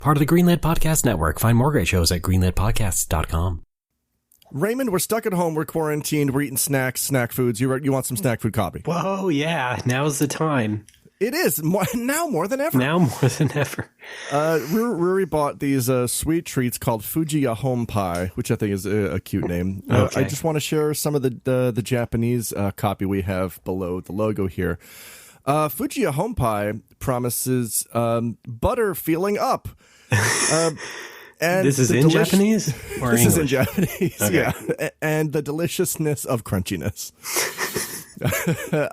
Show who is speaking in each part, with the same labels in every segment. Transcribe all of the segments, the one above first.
Speaker 1: Part of the Greenlit Podcast Network. Find more great shows at greenlitpodcasts.com.
Speaker 2: Raymond, we're stuck at home. We're quarantined. We're eating snacks, snack foods. You want some snack food copy?
Speaker 1: Whoa, yeah. Now's the time.
Speaker 2: It is. Now more than ever.
Speaker 1: Now more than ever.
Speaker 2: Ruri bought these sweet treats called Fujiya Home Pie, which I think is a cute name.
Speaker 1: Okay.
Speaker 2: I just want to share some of the Japanese copy we have below the logo here. Fujiya Home Pie promises butter feeling up. And
Speaker 1: this is in Japanese? Or
Speaker 2: this
Speaker 1: English?
Speaker 2: is in Japanese,
Speaker 1: Okay.
Speaker 2: yeah. And the deliciousness of crunchiness.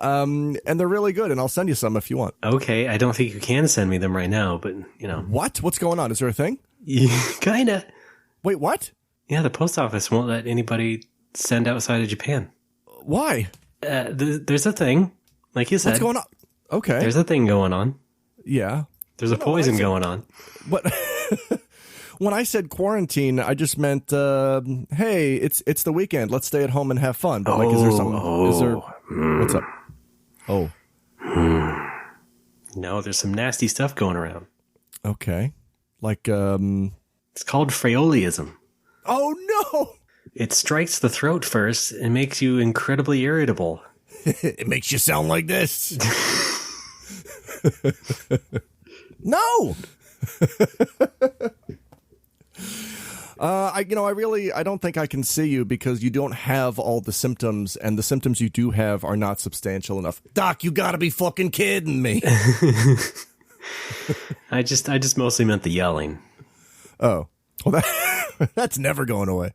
Speaker 2: And they're really good, and I'll send you some if you want.
Speaker 1: Okay, I don't think you can send me them right now, but, you know.
Speaker 2: What? What's going on? Is there a thing?
Speaker 1: Kinda.
Speaker 2: Wait, what?
Speaker 1: Yeah, the post office won't let anybody send outside of Japan.
Speaker 2: Why?
Speaker 1: There's a thing, like you said.
Speaker 2: What's going on? Okay.
Speaker 1: There's a thing going on.
Speaker 2: Yeah.
Speaker 1: There's a poison going on.
Speaker 2: What? When I said quarantine, I just meant, hey, it's the weekend. Let's stay at home and have fun. But like, is there something? Is there? What's up? Oh.
Speaker 1: No, there's some nasty stuff going around.
Speaker 2: Okay. Like,
Speaker 1: It's called Fraoliism.
Speaker 2: Oh no!
Speaker 1: It strikes the throat first and makes you incredibly irritable.
Speaker 2: It makes you sound like this. No. I don't think I can see you because you don't have all the symptoms, and the symptoms you do have are not substantial enough. Doc, you gotta be fucking kidding me.
Speaker 1: I just mostly meant the yelling.
Speaker 2: Oh, well, that's never going away.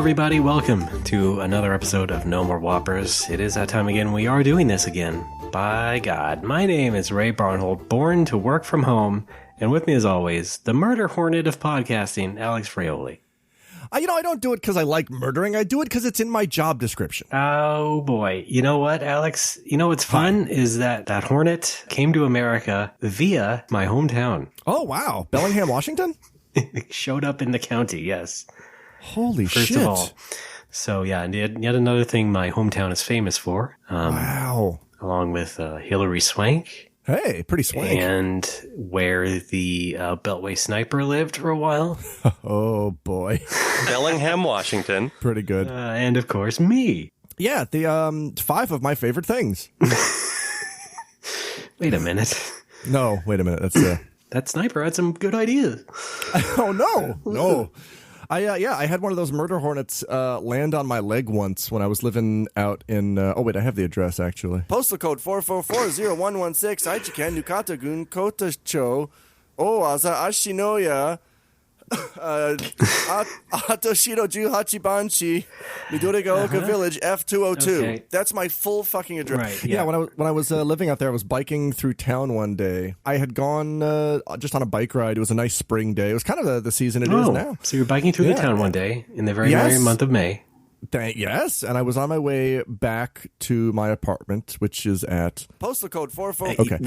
Speaker 1: Everybody, welcome to another episode of No More Whoppers. It is that time again. We are doing this again. By God. My name is Ray Barnhold, born to work from home, and with me as always, the murder hornet of podcasting, Alex Fraioli.
Speaker 2: I don't do it because I like murdering. I do it because it's in my job description.
Speaker 1: Oh boy. You know what, Alex? You know what's fun is that hornet came to America via my hometown.
Speaker 2: Oh, wow. Bellingham, Washington?
Speaker 1: It showed up in the county, yes.
Speaker 2: Holy shit.
Speaker 1: First of all. So yeah, and yet another thing my hometown is famous for.
Speaker 2: Wow.
Speaker 1: Along with Hillary Swank.
Speaker 2: Hey, pretty swank.
Speaker 1: And where the Beltway sniper lived for a while.
Speaker 2: Oh, boy.
Speaker 3: Bellingham, Washington.
Speaker 2: Pretty good.
Speaker 1: And, of course, me.
Speaker 2: Yeah, the 5 of my favorite things.
Speaker 1: Wait a minute.
Speaker 2: No, wait a minute. That's
Speaker 1: That sniper had some good ideas.
Speaker 2: Oh, no. I had one of those murder hornets land on my leg once when I was living out in... I have the address, actually. Postal code 4440116, Aichiken, Nukata-gun, Kotacho, Owaza, Ashinoya, Atoshiro Juhachi Banshi, Midorigaoka Village, F202.
Speaker 1: Okay.
Speaker 2: That's my full fucking address.
Speaker 1: Right,
Speaker 2: Yeah,
Speaker 1: yeah.
Speaker 2: when I was living out there, I was biking through town one day. I had gone just on a bike ride. It was a nice spring day. It was kind of the season it is now.
Speaker 1: So you're biking through the town one day in the very merry month of May.
Speaker 2: Yes, and I was on my way back to my apartment, which is at postal code 44. Okay,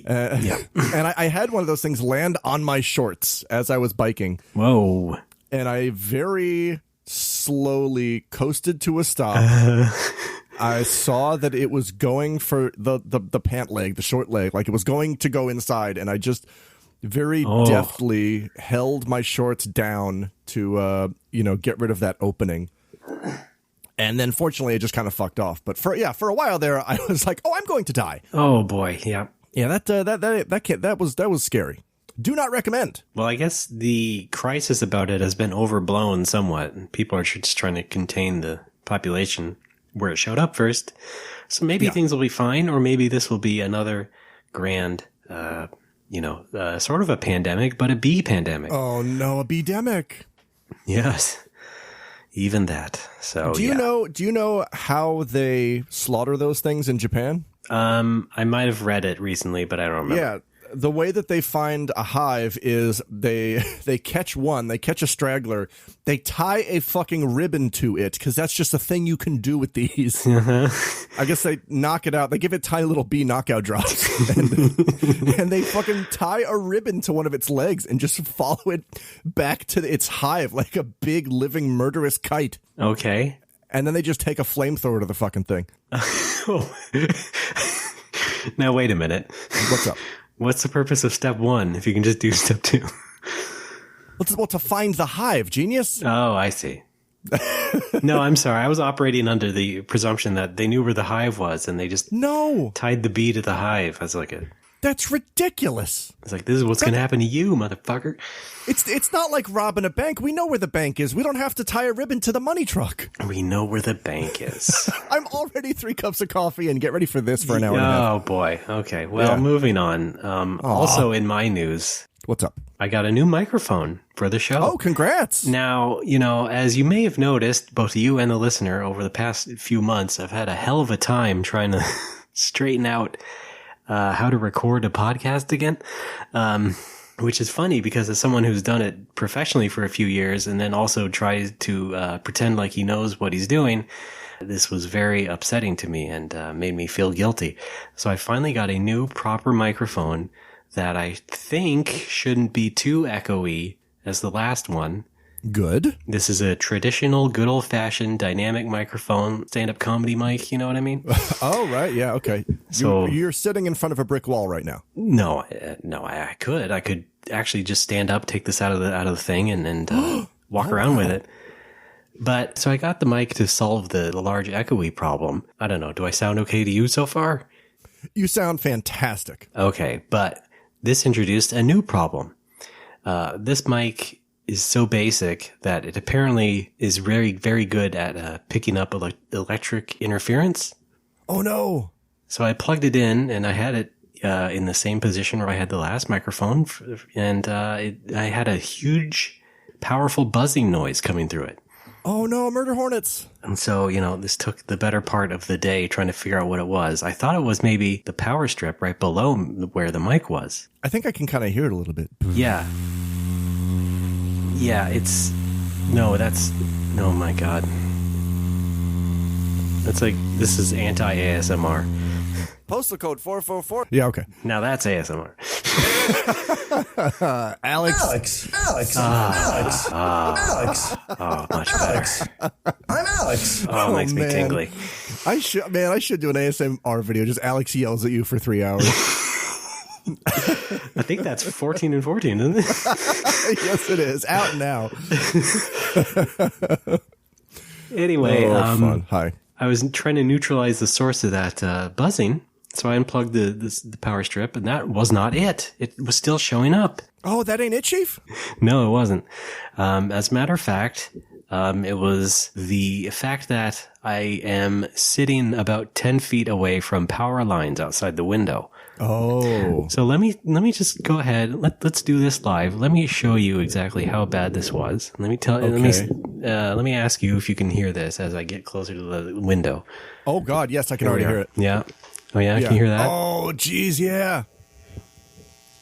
Speaker 1: Yeah.
Speaker 2: And I had one of those things land on my shorts as I was biking.
Speaker 1: Whoa.
Speaker 2: And I very slowly coasted to a stop. I saw that it was going for the pant leg, the short leg, like it was going to go inside, and I just very deftly held my shorts down to get rid of that opening. And then fortunately it just kind of fucked off. But for a while there I was like, "Oh, I'm going to die."
Speaker 1: Oh boy, yeah.
Speaker 2: Yeah, that was scary. Do not recommend.
Speaker 1: Well, I guess the crisis about it has been overblown somewhat. People are just trying to contain the population where it showed up first. So maybe things will be fine, or maybe this will be another grand, sort of a pandemic, but a bee pandemic.
Speaker 2: Oh no, a bee-demic.
Speaker 1: Yes. Even that. So
Speaker 2: Do you know how they slaughter those things in Japan?
Speaker 1: I might have read it recently, but I don't remember.
Speaker 2: Yeah. The way that they find a hive is they catch a straggler, they tie a fucking ribbon to it, because that's just a thing you can do with these. I guess they knock it out. They give it tiny little bee knockout drops, and they fucking tie a ribbon to one of its legs and just follow it back to its hive like a big living murderous kite.
Speaker 1: Okay.
Speaker 2: And then they just take a flamethrower to the fucking thing.
Speaker 1: Now, wait a minute.
Speaker 2: What's up?
Speaker 1: What's the purpose of step 1 if you can just do step 2?
Speaker 2: Well, to find the hive, genius.
Speaker 1: Oh, I see. No, I'm sorry. I was operating under the presumption that they knew where the hive was and they just tied the bee to the hive. I was like,
Speaker 2: that's ridiculous.
Speaker 1: It's like, this is what's going to happen to you, motherfucker.
Speaker 2: It's not like robbing a bank. We know where the bank is. We don't have to tie a ribbon to the money truck.
Speaker 1: We know where the bank is.
Speaker 2: I'm already 3 cups of coffee and get ready for this for an hour and a half.
Speaker 1: Oh, boy. Okay. Well, moving on. Also in my news.
Speaker 2: What's up?
Speaker 1: I got a new microphone for the show.
Speaker 2: Oh, congrats.
Speaker 1: Now, as you may have noticed, both you and the listener over the past few months, I've had a hell of a time trying to straighten out how to record a podcast again. Which is funny because as someone who's done it professionally for a few years and then also tries to pretend like he knows what he's doing, this was very upsetting to me and made me feel guilty. So I finally got a new proper microphone that I think shouldn't be too echoey as the last one.
Speaker 2: Good.
Speaker 1: This is a traditional, good old-fashioned dynamic microphone, stand-up comedy mic, you know what I mean?
Speaker 2: Oh, right, yeah, okay.
Speaker 1: So
Speaker 2: you're sitting in front of a brick wall right now.
Speaker 1: No, I could. I could actually just stand up, take this out of the thing, and walk around with it. But so I got the mic to solve the large echoey problem. I don't know. Do I sound okay to you so far?
Speaker 2: You sound fantastic.
Speaker 1: Okay, but this introduced a new problem. This mic is so basic that it apparently is very, very good at picking up electric interference.
Speaker 2: Oh, no.
Speaker 1: So I plugged it in, and I had it in the same position where I had the last microphone, and I had a huge, powerful buzzing noise coming through it.
Speaker 2: Oh, no, murder hornets.
Speaker 1: And so, this took the better part of the day trying to figure out what it was. I thought it was maybe the power strip right below where the mic was.
Speaker 2: I think I can kind of hear it a little bit.
Speaker 1: Yeah. Yeah, oh my God. That's like, this is anti-ASMR.
Speaker 2: Postal code 444. Yeah, okay.
Speaker 1: Now that's ASMR.
Speaker 2: Alex.
Speaker 1: Oh, much better.
Speaker 3: I'm Alex.
Speaker 1: Oh, it makes me tingly.
Speaker 2: I should do an ASMR video. Just Alex yells at you for 3 hours.
Speaker 1: I think that's 14 and 14, isn't it?
Speaker 2: Yes, it is. Out now.
Speaker 1: Anyway,
Speaker 2: fun. Hi.
Speaker 1: I was trying to neutralize the source of that buzzing, so I unplugged the power strip, and that was not it. It was still showing up.
Speaker 2: Oh, that ain't it, Chief?
Speaker 1: No, it wasn't. As a matter of fact, it was the fact that I am sitting about 10 feet away from power lines outside the window.
Speaker 2: Oh.
Speaker 1: So let me just go ahead. Let's do this live. Let me show you exactly how bad this was. Let me ask you if you can hear this as I get closer to the window.
Speaker 2: Oh God, yes, I can already hear it.
Speaker 1: Yeah. Oh yeah, can you hear that?
Speaker 2: Oh geez, yeah.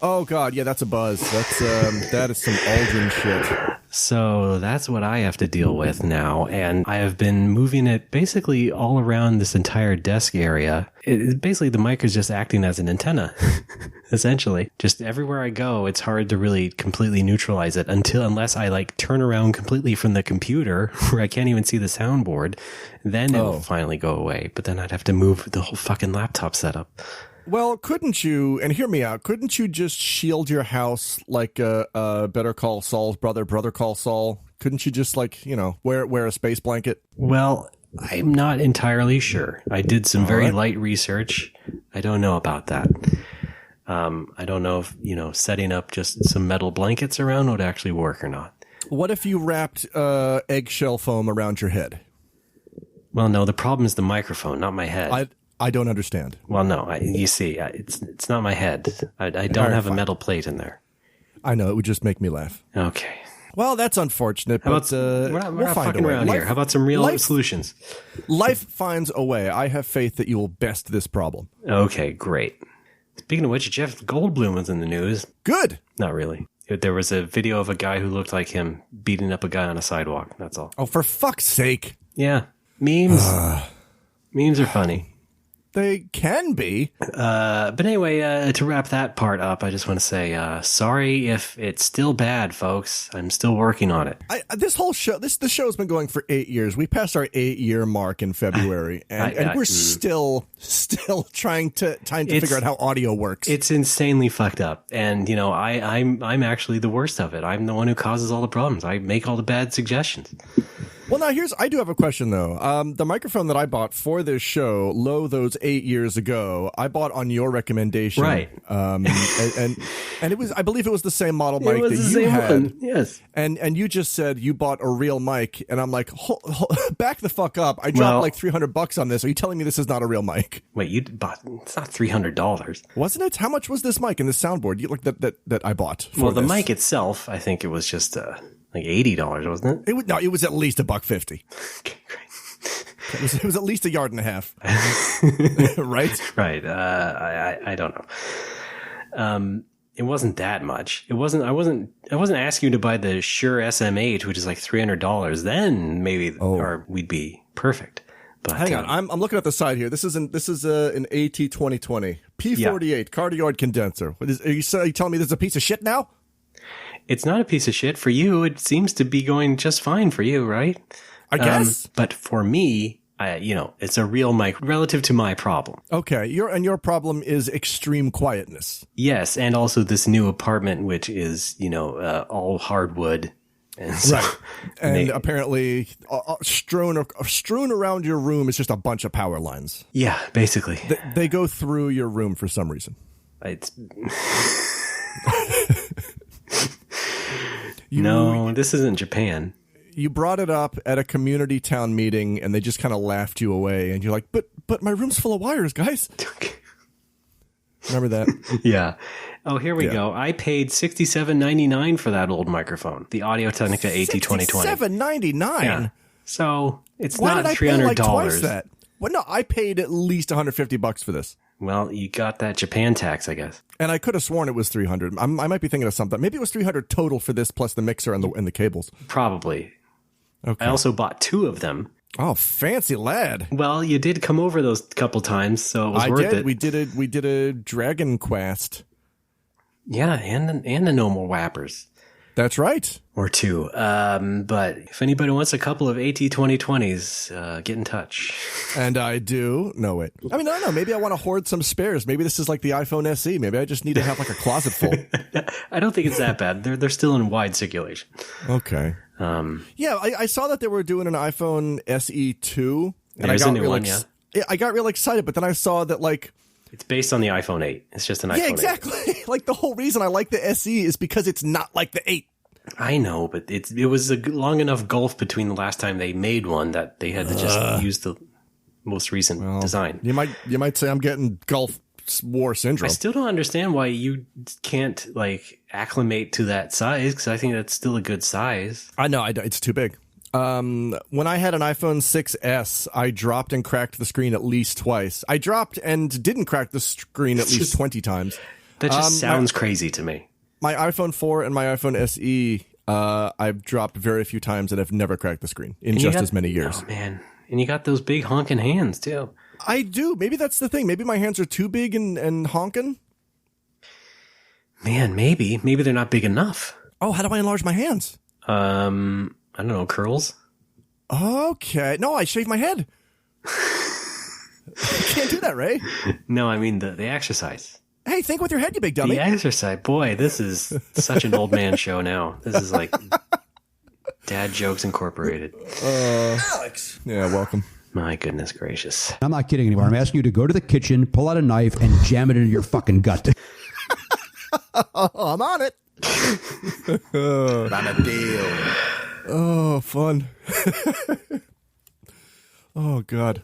Speaker 2: Oh God, yeah, that's a buzz. That is some Aldrin shit.
Speaker 1: So that's what I have to deal with now, and I have been moving it basically all around this entire desk area. Basically, the mic is just acting as an antenna, essentially. Just everywhere I go, it's hard to really completely neutralize it unless I turn around completely from the computer where I can't even see the soundboard. Then it will finally go away, but then I'd have to move the whole fucking laptop setup.
Speaker 2: Well, couldn't you, and hear me out, couldn't you just shield your house like Better Call Saul's brother, Brother Call Saul? Couldn't you just wear a space blanket?
Speaker 1: Well, I'm not entirely sure. I did some very light research. I don't know about that. I don't know if, setting up just some metal blankets around would actually work or not.
Speaker 2: What if you wrapped eggshell foam around your head?
Speaker 1: Well, no, the problem is the microphone, not my head.
Speaker 2: I don't understand.
Speaker 1: Well, no, you see, it's not my head. I don't have a metal plate in there.
Speaker 2: I know, it would just make me laugh.
Speaker 1: Okay.
Speaker 2: Well, that's unfortunate, but
Speaker 1: we're not fucking around here. How about some real solutions?
Speaker 2: Life finds a way. I have faith that you will best this problem.
Speaker 1: Okay, great. Speaking of which, Jeff Goldblum was in the news.
Speaker 2: Good.
Speaker 1: Not really. There was a video of a guy who looked like him beating up a guy on a sidewalk. That's all.
Speaker 2: Oh, for fuck's sake.
Speaker 1: Yeah. Memes. Memes are funny.
Speaker 2: They can be.
Speaker 1: But anyway, to wrap that part up, I just want to say, sorry if it's still bad, folks. I'm still working on it.
Speaker 2: This whole show, the show's been going for 8 years. We passed our 8-year mark in February, and we're still trying to figure out how audio works.
Speaker 1: It's insanely fucked up, and you know, I'm actually the worst of it. I'm the one who causes all the problems. I make all the bad suggestions.
Speaker 2: Well, now I do have a question though. The microphone that I bought for this show, those 8 years ago, I bought on your recommendation,
Speaker 1: right?
Speaker 2: And it was, I believe, it was the same model mic that you had.
Speaker 1: One. Yes.
Speaker 2: And you just said you bought a real mic, and I'm like, back the fuck up! I dropped like $300 on this. Are you telling me this is not a real mic?
Speaker 1: Wait, you bought? It's not $300,
Speaker 2: wasn't it? How much was this mic and the soundboard? That I bought.
Speaker 1: Well, the mic itself, I think it was just like $80, wasn't it?
Speaker 2: It was at least $150.
Speaker 1: Okay, great.
Speaker 2: It was at least 1.5 yards. Right?
Speaker 1: Right. I don't know. It wasn't that much. I wasn't asking you to buy the Shure SM8, which is like $300. Then maybe, or we'd be perfect. But
Speaker 2: hang on, I'm looking at the side here. This is an AT 2020 P48 cardioid condenser. Are you telling me this is a piece of shit now?
Speaker 1: It's not a piece of shit for you. It seems to be going just fine for you, right?
Speaker 2: I guess.
Speaker 1: But for me, it's a real mic relative to my problem.
Speaker 2: Okay, your problem is extreme quietness.
Speaker 1: Yes, and also this new apartment, which is all hardwood. And so,
Speaker 2: right, and apparently strewn around your room is just a bunch of power lines.
Speaker 1: Yeah, basically.
Speaker 2: They go through your room for some reason.
Speaker 1: No, this isn't Japan.
Speaker 2: You brought it up at a community town meeting, and they just kind of laughed you away. And you're like, but my room's full of wires, guys. Remember that?
Speaker 1: Yeah. Oh, here we go. I paid $67.99 for that old microphone, the Audio-Technica AT 2020.
Speaker 2: $67.99?
Speaker 1: Yeah. So it's
Speaker 2: Why
Speaker 1: not
Speaker 2: did I
Speaker 1: $300.
Speaker 2: pay like twice that? Well, no, I paid at least $150 for this.
Speaker 1: Well, you got that Japan tax, I guess.
Speaker 2: And I could have sworn it was $300. I might be thinking of something. Maybe it was $300 total for this plus the mixer and the cables.
Speaker 1: Probably.
Speaker 2: Okay.
Speaker 1: I also bought 2 of them.
Speaker 2: Oh, fancy lad!
Speaker 1: Well, you did come over those couple times, so it was worth it.
Speaker 2: We did a Dragon Quest.
Speaker 1: Yeah, and the NoMoWo whappers.
Speaker 2: That's right.
Speaker 1: Or 2. But if anybody wants a couple of AT 2020s, get in touch.
Speaker 2: And I do know it. I mean, I don't know. Maybe I want to hoard some spares. Maybe this is like the iPhone SE. Maybe I just need to have like a closet full.
Speaker 1: I don't think it's that bad. They're still in wide circulation.
Speaker 2: Okay. Yeah, I saw that they were doing an iPhone SE 2. And
Speaker 1: There's a new one,
Speaker 2: yeah. I got real excited, but then I saw that like...
Speaker 1: It's based on the iPhone 8. It's just an iPhone 8.
Speaker 2: Yeah, exactly. Like the whole reason I like the SE is because it's not like the 8.
Speaker 1: I know, but it was a long enough gulf between the last time they made one that they had to just use the most recent design.
Speaker 2: You might say I'm getting Gulf War syndrome.
Speaker 1: I still don't understand why you can't like acclimate to that size, because I think that's still a good size.
Speaker 2: I know, it's too big. When I had an iPhone 6S, I dropped and cracked the screen at least twice. I dropped and didn't crack the screen at least 20 times.
Speaker 1: That just sounds crazy to me.
Speaker 2: My iPhone 4 and my iPhone SE, I've dropped very few times and have never cracked the screen in just as many years.
Speaker 1: Oh, man. And you got those big honking hands, too.
Speaker 2: I do. Maybe that's the thing. Maybe my hands are too big and honking.
Speaker 1: Man, maybe. Maybe they're not big enough.
Speaker 2: Oh, how do I enlarge my hands?
Speaker 1: I don't know, curls?
Speaker 2: Okay. No, I shave my head. You can't do that, Ray.
Speaker 1: No, I mean the exercise.
Speaker 2: Hey, think with your head, you big dummy.
Speaker 1: The exercise. Boy, this is such an old man show now. This is like Dad Jokes Incorporated.
Speaker 2: Alex. Yeah, welcome.
Speaker 1: My goodness gracious.
Speaker 4: I'm not kidding anymore. I'm asking you to go to the kitchen, pull out a knife, and jam it into your fucking gut.
Speaker 2: I'm on it.
Speaker 5: On a deal.
Speaker 2: Oh, fun. Oh, God.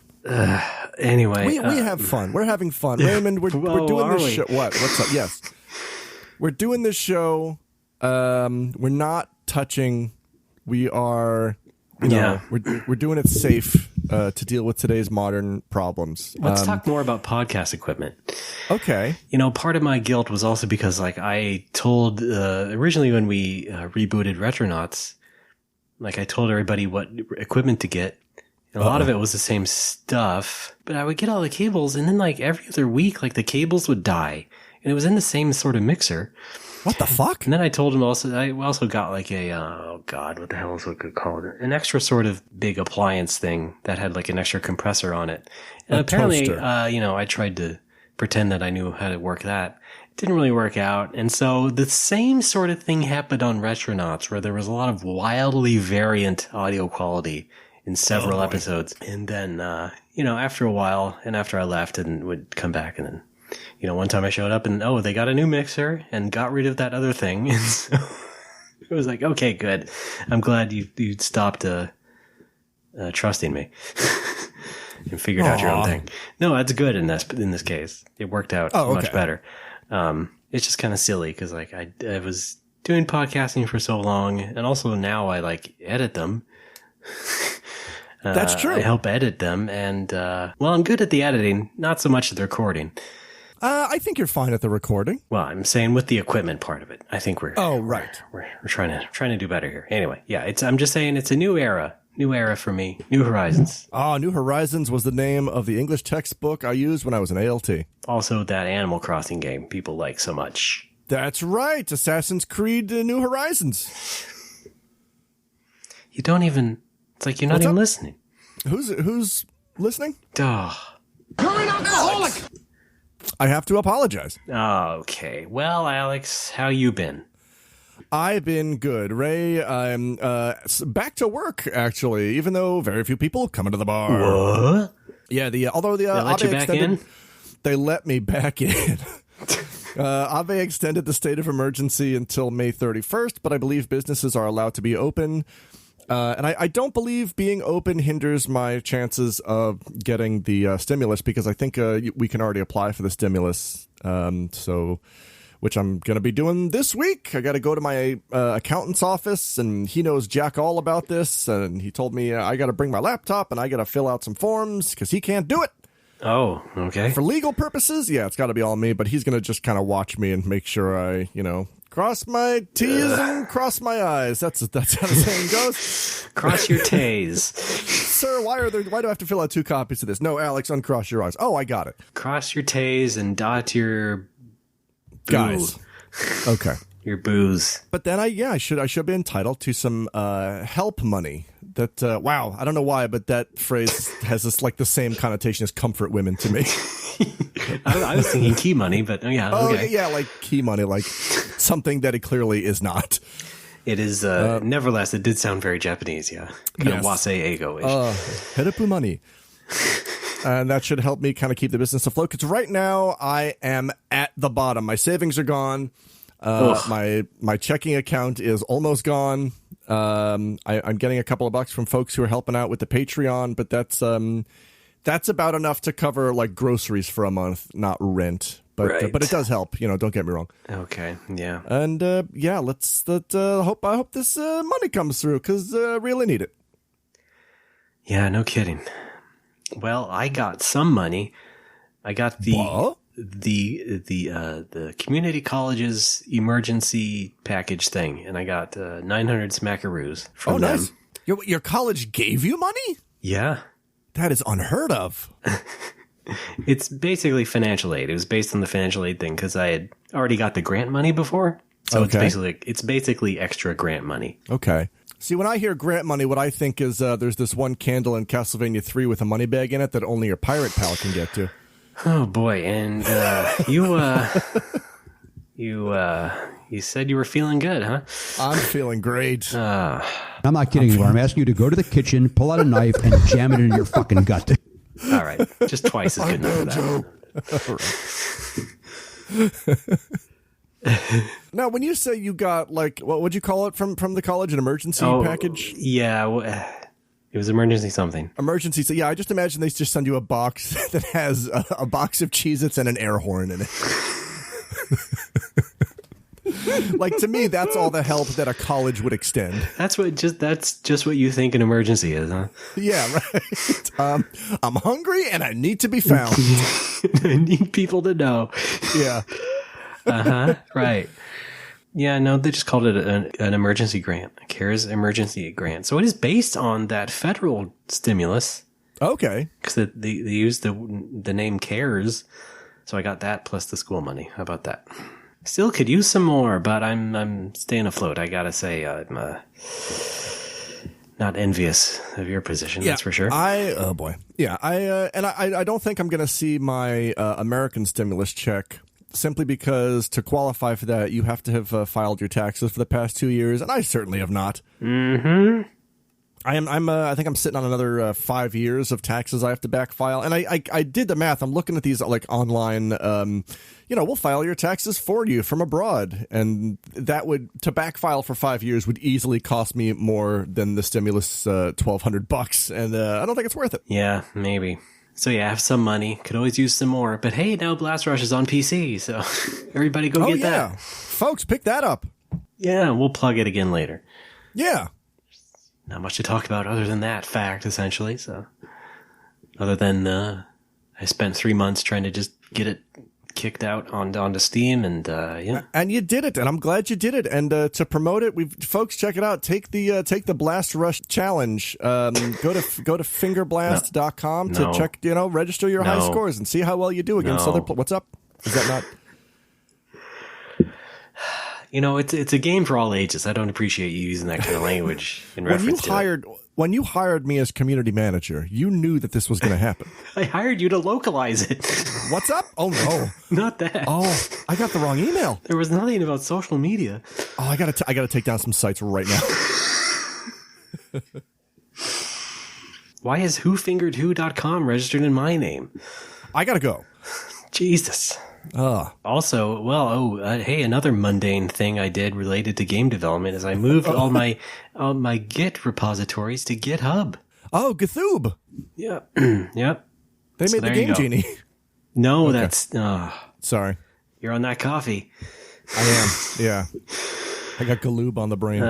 Speaker 1: Anyway.
Speaker 2: We have fun. We're having fun. Raymond, we're doing this show. What's up? Yes. We're doing this show. We're not touching. We are, we're doing it safe. to deal with today's modern problems.
Speaker 1: Let's talk more about podcast equipment.
Speaker 2: Okay.
Speaker 1: Part of my guilt was also because, I told originally when we rebooted Retronauts, I told everybody what equipment to get. And a lot of it was the same stuff, but I would get all the cables, and then every other week, the cables would die, and it was in the same sort of mixer.
Speaker 2: What the fuck?
Speaker 1: And then I told him I also got what the hell is it called? An extra sort of big appliance thing that had an extra compressor on it. And apparently,
Speaker 2: toaster.
Speaker 1: I tried to pretend that I knew how to work that. It didn't really work out. And so the same sort of thing happened on Retronauts, where there was a lot of wildly variant audio quality in several episodes. And then, after a while, and after I left and would come back, and then, one time I showed up and, they got a new mixer and got rid of that other thing. And so it was okay, good. I'm glad you stopped trusting me and figured out your own thing. No, that's good in this case. It worked out much better. It's just kind of silly because I was doing podcasting for so long, and also now I edit them.
Speaker 2: That's true.
Speaker 1: I help edit them, and I'm good at the editing, not so much at the recording.
Speaker 2: I think you're fine at the recording.
Speaker 1: Well, I'm saying with the equipment part of it, I think we're
Speaker 2: right.
Speaker 1: We're trying to do better here. Anyway, yeah, I'm just saying it's a new era for me, New Horizons.
Speaker 2: New Horizons was the name of the English textbook I used when I was an ALT.
Speaker 1: Also, that Animal Crossing game people like so much.
Speaker 2: That's right, Assassin's Creed New Horizons.
Speaker 1: You don't even. It's like you're not even listening.
Speaker 2: Who's listening?
Speaker 1: Duh.
Speaker 5: You're an alcoholic!
Speaker 2: I have to apologize.
Speaker 1: Okay. Well, Alex, how you been?
Speaker 2: I've been good. Ray, I'm back to work, actually, even though very few people come into the bar.
Speaker 1: What?
Speaker 2: Yeah, although the
Speaker 1: They let you
Speaker 2: Abe
Speaker 1: back in?
Speaker 2: They let me back in. Abe extended the state of emergency until May 31st, but I believe businesses are allowed to be open. And I don't believe being open hinders my chances of getting the stimulus, because I think we can already apply for the stimulus, which I'm going to be doing this week. I got to go to my accountant's office, and he knows jack all about this, and he told me I got to bring my laptop, and I got to fill out some forms, because he can't do it.
Speaker 1: Oh, okay.
Speaker 2: For legal purposes, yeah, it's got to be all me, but he's going to just kind of watch me and make sure I, cross my T's and cross my I's. That's how the saying goes.
Speaker 1: Cross your T's.
Speaker 2: Sir, why do I have to fill out 2 copies of this? No, Alex, uncross your I's. Oh, I got it.
Speaker 1: Cross your T's and dot your
Speaker 2: Guys. Okay.
Speaker 1: Your booze.
Speaker 2: But then I should be entitled to some help money. That wow, I don't know why, but that phrase has this the same connotation as comfort women to me.
Speaker 1: I was thinking key money, but yeah. Okay.
Speaker 2: Yeah, key money, something that it clearly is not.
Speaker 1: It is. Nevertheless, it did sound very Japanese. Yeah, kind of wasei-eigo-ish.
Speaker 2: Herepu money. And that should help me kind of keep the business afloat. Because right now I am at the bottom. My savings are gone. My checking account is almost gone. I'm getting a couple of bucks from folks who are helping out with the Patreon, but that's about enough to cover groceries for a month, not rent. But
Speaker 1: right.
Speaker 2: But it does help. Don't get me wrong.
Speaker 1: Okay. Yeah.
Speaker 2: And yeah, I hope this money comes through, because I really need it.
Speaker 1: Yeah. No kidding. Well, I got some money. I got the community college's emergency package thing, and I got 900 smackaroos from them.
Speaker 2: Nice. Your college gave you money?
Speaker 1: Yeah.
Speaker 2: That is unheard of.
Speaker 1: It's basically financial aid. It was based on the financial aid thing because I had already got the grant money before. So it's basically extra grant money.
Speaker 2: Okay. See, when I hear grant money, what I think is there's this one candle in Castlevania 3 with a money bag in it that only your pirate pal can get to.
Speaker 1: Oh boy, and you said you were feeling good, huh?
Speaker 2: I'm feeling great.
Speaker 4: I'm not kidding anymore. I'm asking you to go to the kitchen, pull out a knife, and jam it into your fucking gut.
Speaker 1: All right, just twice is good enough for that.
Speaker 2: Now, when you say you got what would you call it from the college, an emergency package?
Speaker 1: Yeah, it was emergency something.
Speaker 2: Emergency. So yeah, I just imagine they just send you a box that has a box of Cheez-Its and an air horn in it. Like, to me, that's all the help that a college would extend.
Speaker 1: That's just what you think an emergency is, huh?
Speaker 2: Yeah, right. I'm hungry and I need to be found.
Speaker 1: I need people to know.
Speaker 2: Yeah.
Speaker 1: Right. Yeah, no, they just called it an emergency grant, a CARES emergency grant. So it is based on that federal stimulus.
Speaker 2: Okay.
Speaker 1: Because they used the name CARES. So I got that plus the school money. How about that? Still could use some more, but I'm staying afloat. I gotta say, I'm not envious of your position.
Speaker 2: Yeah,
Speaker 1: that's for sure.
Speaker 2: oh boy. Yeah, I don't think I'm gonna see my American stimulus check, simply because to qualify for that, you have to have filed your taxes for the past 2 years, and I certainly have not.
Speaker 1: Mm-hmm.
Speaker 2: I think I'm sitting on another 5 years of taxes I have to back file, and I did the math. I'm looking at these like online. We'll file your taxes for you from abroad, and that would, to back file for 5 years, would easily cost me more than the stimulus $1,200, and I don't think it's worth it.
Speaker 1: Yeah, maybe. So yeah, I have some money. Could always use some more. But hey, now Blast Rush is on PC, so everybody go get that.
Speaker 2: Folks, pick that up.
Speaker 1: Yeah, we'll plug it again later.
Speaker 2: Yeah.
Speaker 1: Not much to talk about other than that fact, essentially. So, other than I spent 3 months trying to just get it kicked out onto Steam, and yeah.
Speaker 2: And you did it, and I'm glad you did it. And to promote it, folks, check it out. Take the Blast Rush challenge. Go to fingerblast.com to check, register your high scores and see how well you do against other. What's up? Is that not?
Speaker 1: It's a game for all ages. I don't appreciate you using that kind of language in reference to it.
Speaker 2: When you hired me as community manager, you knew that this was going to happen.
Speaker 1: I hired you to localize it.
Speaker 2: What's up? Oh, no.
Speaker 1: Not that.
Speaker 2: Oh, I got the wrong email.
Speaker 1: There was nothing about social media.
Speaker 2: Oh, I gotta take down some sites right now.
Speaker 1: Why is whofingeredwho.com registered in my name?
Speaker 2: I gotta go.
Speaker 1: Jesus. Also, hey, another mundane thing I did related to game development is I moved all my Git repositories to GitHub.
Speaker 2: Oh, Github.
Speaker 1: Yeah. Yep.
Speaker 2: They made the Game Genie.
Speaker 1: No,
Speaker 2: okay.
Speaker 1: that's...
Speaker 2: Sorry.
Speaker 1: You're on that coffee.
Speaker 2: I am, yeah. I got Galoob on the brain.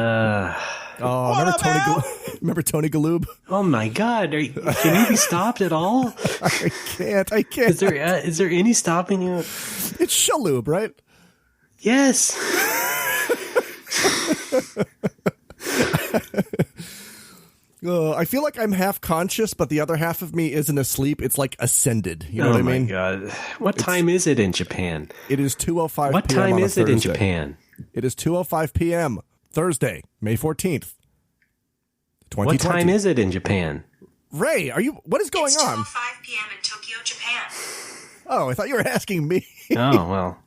Speaker 2: Remember Tony Galoob?
Speaker 1: Oh my God! Can you be stopped at all?
Speaker 2: I can't.
Speaker 1: Is there any stopping you?
Speaker 2: It's Shaloob, right?
Speaker 1: Yes.
Speaker 2: I feel like I'm half conscious, but the other half of me isn't asleep. It's like ascended. You know what I mean?
Speaker 1: Oh my God! What time is it in Japan?
Speaker 2: It is 2:05
Speaker 1: What
Speaker 2: p.m.
Speaker 1: time
Speaker 2: on a
Speaker 1: is it in
Speaker 2: Thursday.
Speaker 1: Japan?
Speaker 2: It is 2:05 p.m. Thursday, May 14th, 2020.
Speaker 1: What time is it in Japan?
Speaker 2: Ray, what is going on?
Speaker 6: It's 2:05 p.m. in Tokyo, Japan.
Speaker 2: Oh, I thought you were asking me.
Speaker 1: Oh, well.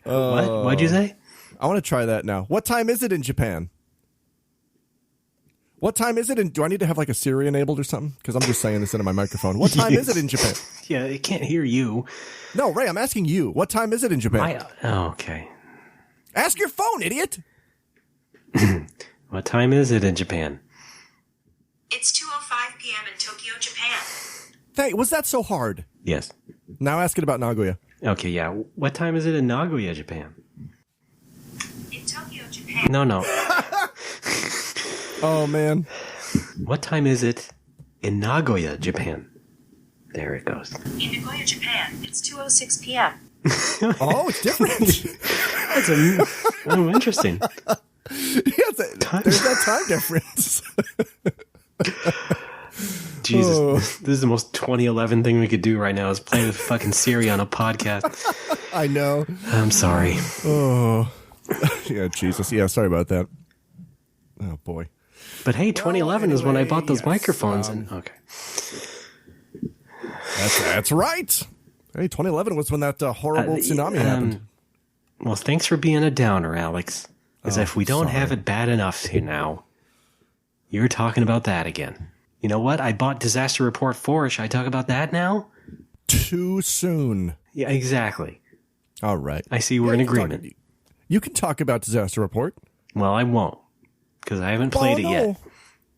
Speaker 1: What? What'd you say?
Speaker 2: I want to try that now. What time is it in Japan? What time is it in... Do I need to have like a Siri enabled or something? Because I'm just saying this into my microphone. What time is it in Japan?
Speaker 1: Yeah, it can't hear you.
Speaker 2: No, Ray, I'm asking you. What time is it in Japan?
Speaker 1: Okay.
Speaker 2: Ask your phone, idiot!
Speaker 1: What time is it in Japan?
Speaker 6: It's 2:05 p.m. in Tokyo, Japan.
Speaker 2: Was that so hard?
Speaker 1: Yes.
Speaker 2: Now ask it about Nagoya.
Speaker 1: Okay, yeah. What time is it in Nagoya, Japan?
Speaker 6: In Tokyo, Japan.
Speaker 1: No.
Speaker 2: Oh, man.
Speaker 1: What time is it in Nagoya, Japan? There it goes.
Speaker 6: In Nagoya, Japan, it's 2:06 p.m.
Speaker 2: Oh, it's different.
Speaker 1: Interesting.
Speaker 2: Yeah, there's that time difference.
Speaker 1: Jesus, this is the most 2011 thing we could do right now is play with fucking Siri on a podcast.
Speaker 2: I know.
Speaker 1: I'm sorry.
Speaker 2: Oh, yeah, Jesus. Yeah, sorry about that. Oh, boy.
Speaker 1: But hey, 2011 is when I bought those microphones. Okay.
Speaker 2: That's right. Hey, 2011 was when that horrible tsunami happened.
Speaker 1: Well, thanks for being a downer, Alex. Because if we don't have it bad enough here now, you're talking about that again. You know what? I bought Disaster Report 4. Should I talk about that now?
Speaker 2: Too soon.
Speaker 1: Yeah, exactly.
Speaker 2: All right.
Speaker 1: I see we're in agreement.
Speaker 2: You can talk about Disaster Report.
Speaker 1: Well, I won't. Because I haven't played it yet.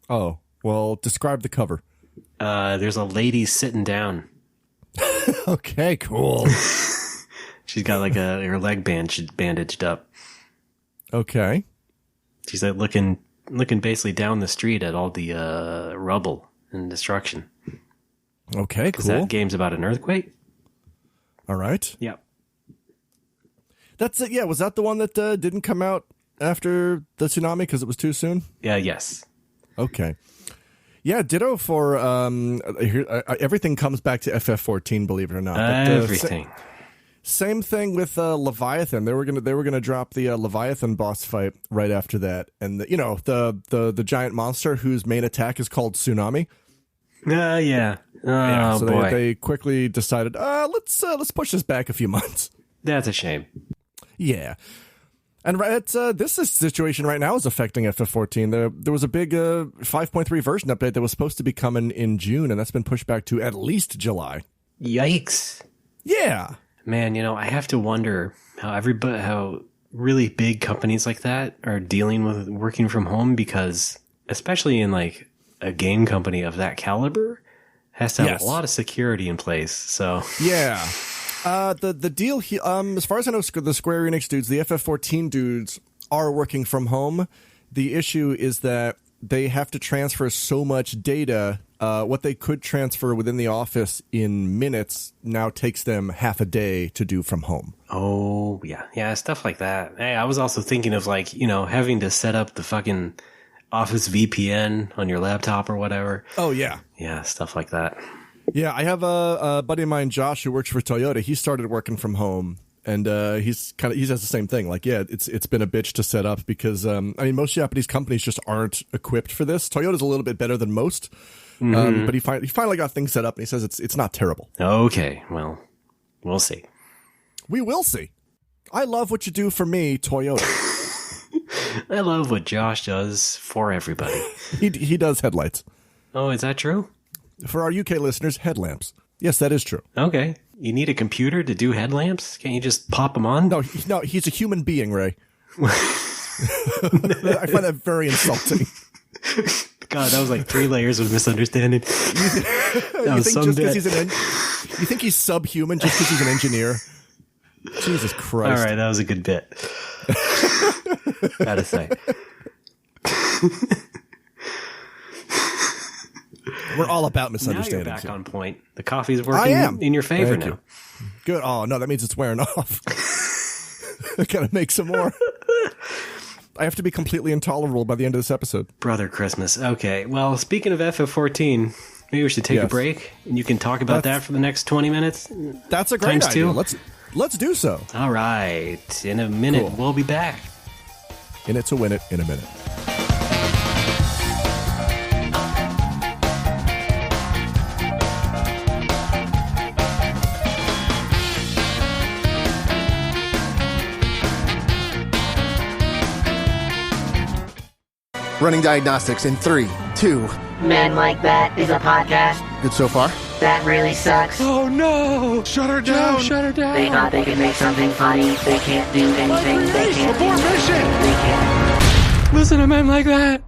Speaker 2: Oh, well, describe the cover.
Speaker 1: There's a lady sitting down.
Speaker 2: Okay, cool.
Speaker 1: She's got like her leg bandaged up.
Speaker 2: Okay.
Speaker 1: She's like looking basically down the street at all the rubble and destruction.
Speaker 2: Okay,
Speaker 1: Because
Speaker 2: cool.
Speaker 1: that game's about an earthquake.
Speaker 2: All right.
Speaker 1: Yep.
Speaker 2: That's it. Yeah, was that the one that didn't come out after the tsunami because it was too soon?
Speaker 1: Yeah. Yes.
Speaker 2: Okay. Yeah, ditto for everything comes back to FF14, believe it or not. But,
Speaker 1: Everything.
Speaker 2: Same thing with Leviathan. They were gonna drop the Leviathan boss fight right after that, and the giant monster whose main attack is called Tsunami.
Speaker 1: Yeah. Oh
Speaker 2: So
Speaker 1: boy.
Speaker 2: they quickly decided, let's push this back a few months.
Speaker 1: That's a shame.
Speaker 2: Yeah. And this situation right now is affecting FF14. There was a big 5.3 version update that was supposed to be coming in June, and that's been pushed back to at least July.
Speaker 1: Yikes.
Speaker 2: Yeah.
Speaker 1: Man, I have to wonder how really big companies like that are dealing with working from home, because especially in like a game company of that caliber has to have a lot of security in place. So
Speaker 2: yeah. The deal here, as far as I know, the Square Enix dudes, the FF14 dudes are working from home. The issue is that they have to transfer so much data. What they could transfer within the office in minutes now takes them half a day to do from home.
Speaker 1: Oh, yeah. Yeah, stuff like that. Hey, I was also thinking of like, having to set up the fucking Office VPN on your laptop or whatever.
Speaker 2: Oh, yeah.
Speaker 1: Yeah, stuff like that.
Speaker 2: Yeah, I have a buddy of mine, Josh, who works for Toyota. He started working from home, and he has the same thing. Like, yeah, it's been a bitch to set up because most Japanese companies just aren't equipped for this. Toyota's a little bit better than most, but he finally got things set up, and he says it's not terrible.
Speaker 1: Okay, well, we'll see.
Speaker 2: We will see. I love what you do for me, Toyota.
Speaker 1: I love what Josh does for everybody.
Speaker 2: He does headlights.
Speaker 1: Oh, is that true?
Speaker 2: For our UK listeners, headlamps. Yes, that is true.
Speaker 1: Okay. You need a computer to do headlamps? Can't you just pop them on?
Speaker 2: No, he's a human being, Ray. I find that very insulting.
Speaker 1: God, that was like 3 layers of misunderstanding. You
Speaker 2: think he's subhuman just because he's an engineer? Jesus Christ.
Speaker 1: All right, that was a good bit. Gotta say.
Speaker 2: We're all about misunderstandings.
Speaker 1: Now you're back on point. The coffee's working in your favor now.
Speaker 2: Good. Oh, no, that means it's wearing off. I gotta make some more. I have to be completely intolerable by the end of this episode.
Speaker 1: Brother Christmas. Okay, well, speaking of FF14, maybe we should take a break, and you can talk about that for the next 20 minutes?
Speaker 2: That's a great idea. Let's do so.
Speaker 1: All right. In a minute, we'll be back.
Speaker 2: In it to win it in a minute.
Speaker 7: Running diagnostics in 3, 2.
Speaker 8: Men Like That is a podcast.
Speaker 7: Good so far?
Speaker 8: That really sucks.
Speaker 5: Oh no! Shut her down!
Speaker 1: Shut her down!
Speaker 8: They thought they could make something funny. They can't do anything. They can't do
Speaker 5: Abort mission!
Speaker 8: They can't.
Speaker 1: Listen to Men Like That!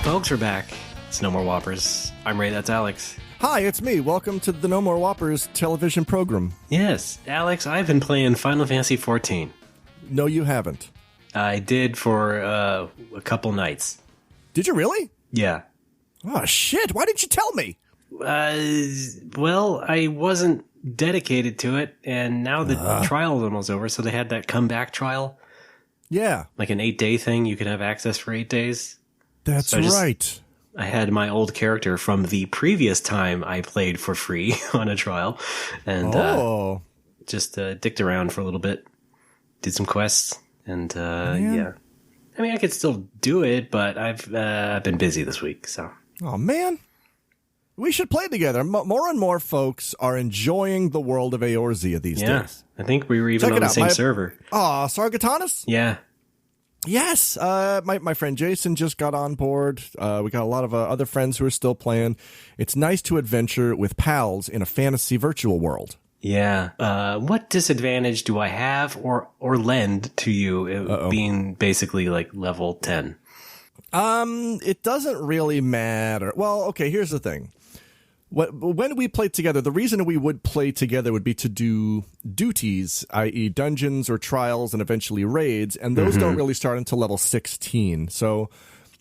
Speaker 1: Folks, we're back. It's No More Whoppers. I'm Ray, that's Alex.
Speaker 2: Hi, it's me. Welcome to the No More Whoppers television program.
Speaker 1: Yes, Alex, I've been playing Final Fantasy XIV.
Speaker 2: No, you haven't.
Speaker 1: I did for a couple nights.
Speaker 2: Did you really?
Speaker 1: Yeah.
Speaker 2: Oh, shit. Why didn't you tell me?
Speaker 1: Well, I wasn't dedicated to it, and now the trial is almost over, so they had that comeback trial.
Speaker 2: Yeah.
Speaker 1: Like an 8-day thing. You can have access for 8 days.
Speaker 2: That's right.
Speaker 1: I had my old character from the previous time I played for free on a trial, and just dicked around for a little bit, did some quests, and yeah. I mean, I could still do it, but I've been busy this week, so.
Speaker 2: Oh, man. We should play together. More and more folks are enjoying the world of Eorzea these days.
Speaker 1: I think we were even on the same server.
Speaker 2: Oh, Sargatanas?
Speaker 1: Yeah.
Speaker 2: Yes, my friend Jason just got on board. We got a lot of other friends who are still playing. It's nice to adventure with pals in a fantasy virtual world.
Speaker 1: Yeah. What disadvantage do I have or lend to you being basically like level 10?
Speaker 2: It doesn't really matter. Well, okay, here's the thing. When we play together, the reason we would play together would be to do duties, i.e. dungeons or trials and eventually raids, and those don't really start until level 16. So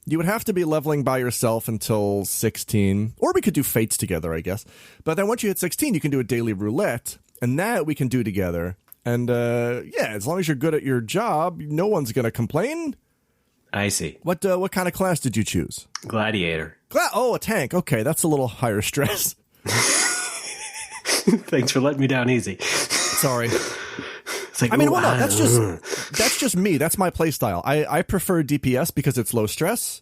Speaker 2: you would have to be leveling by yourself until 16, or we could do fates together, I guess. But then once you hit 16, you can do a daily roulette, and that we can do together. And yeah, as long as you're good at your job, no one's going to complain.
Speaker 1: I see.
Speaker 2: What kind of class did you choose?
Speaker 1: Gladiator.
Speaker 2: Oh, a tank. Okay, that's a little higher stress.
Speaker 1: Thanks for letting me down easy.
Speaker 2: Sorry.
Speaker 1: It's like,
Speaker 2: I mean, well, no, that's just me. That's my play style. I prefer DPS because it's low stress.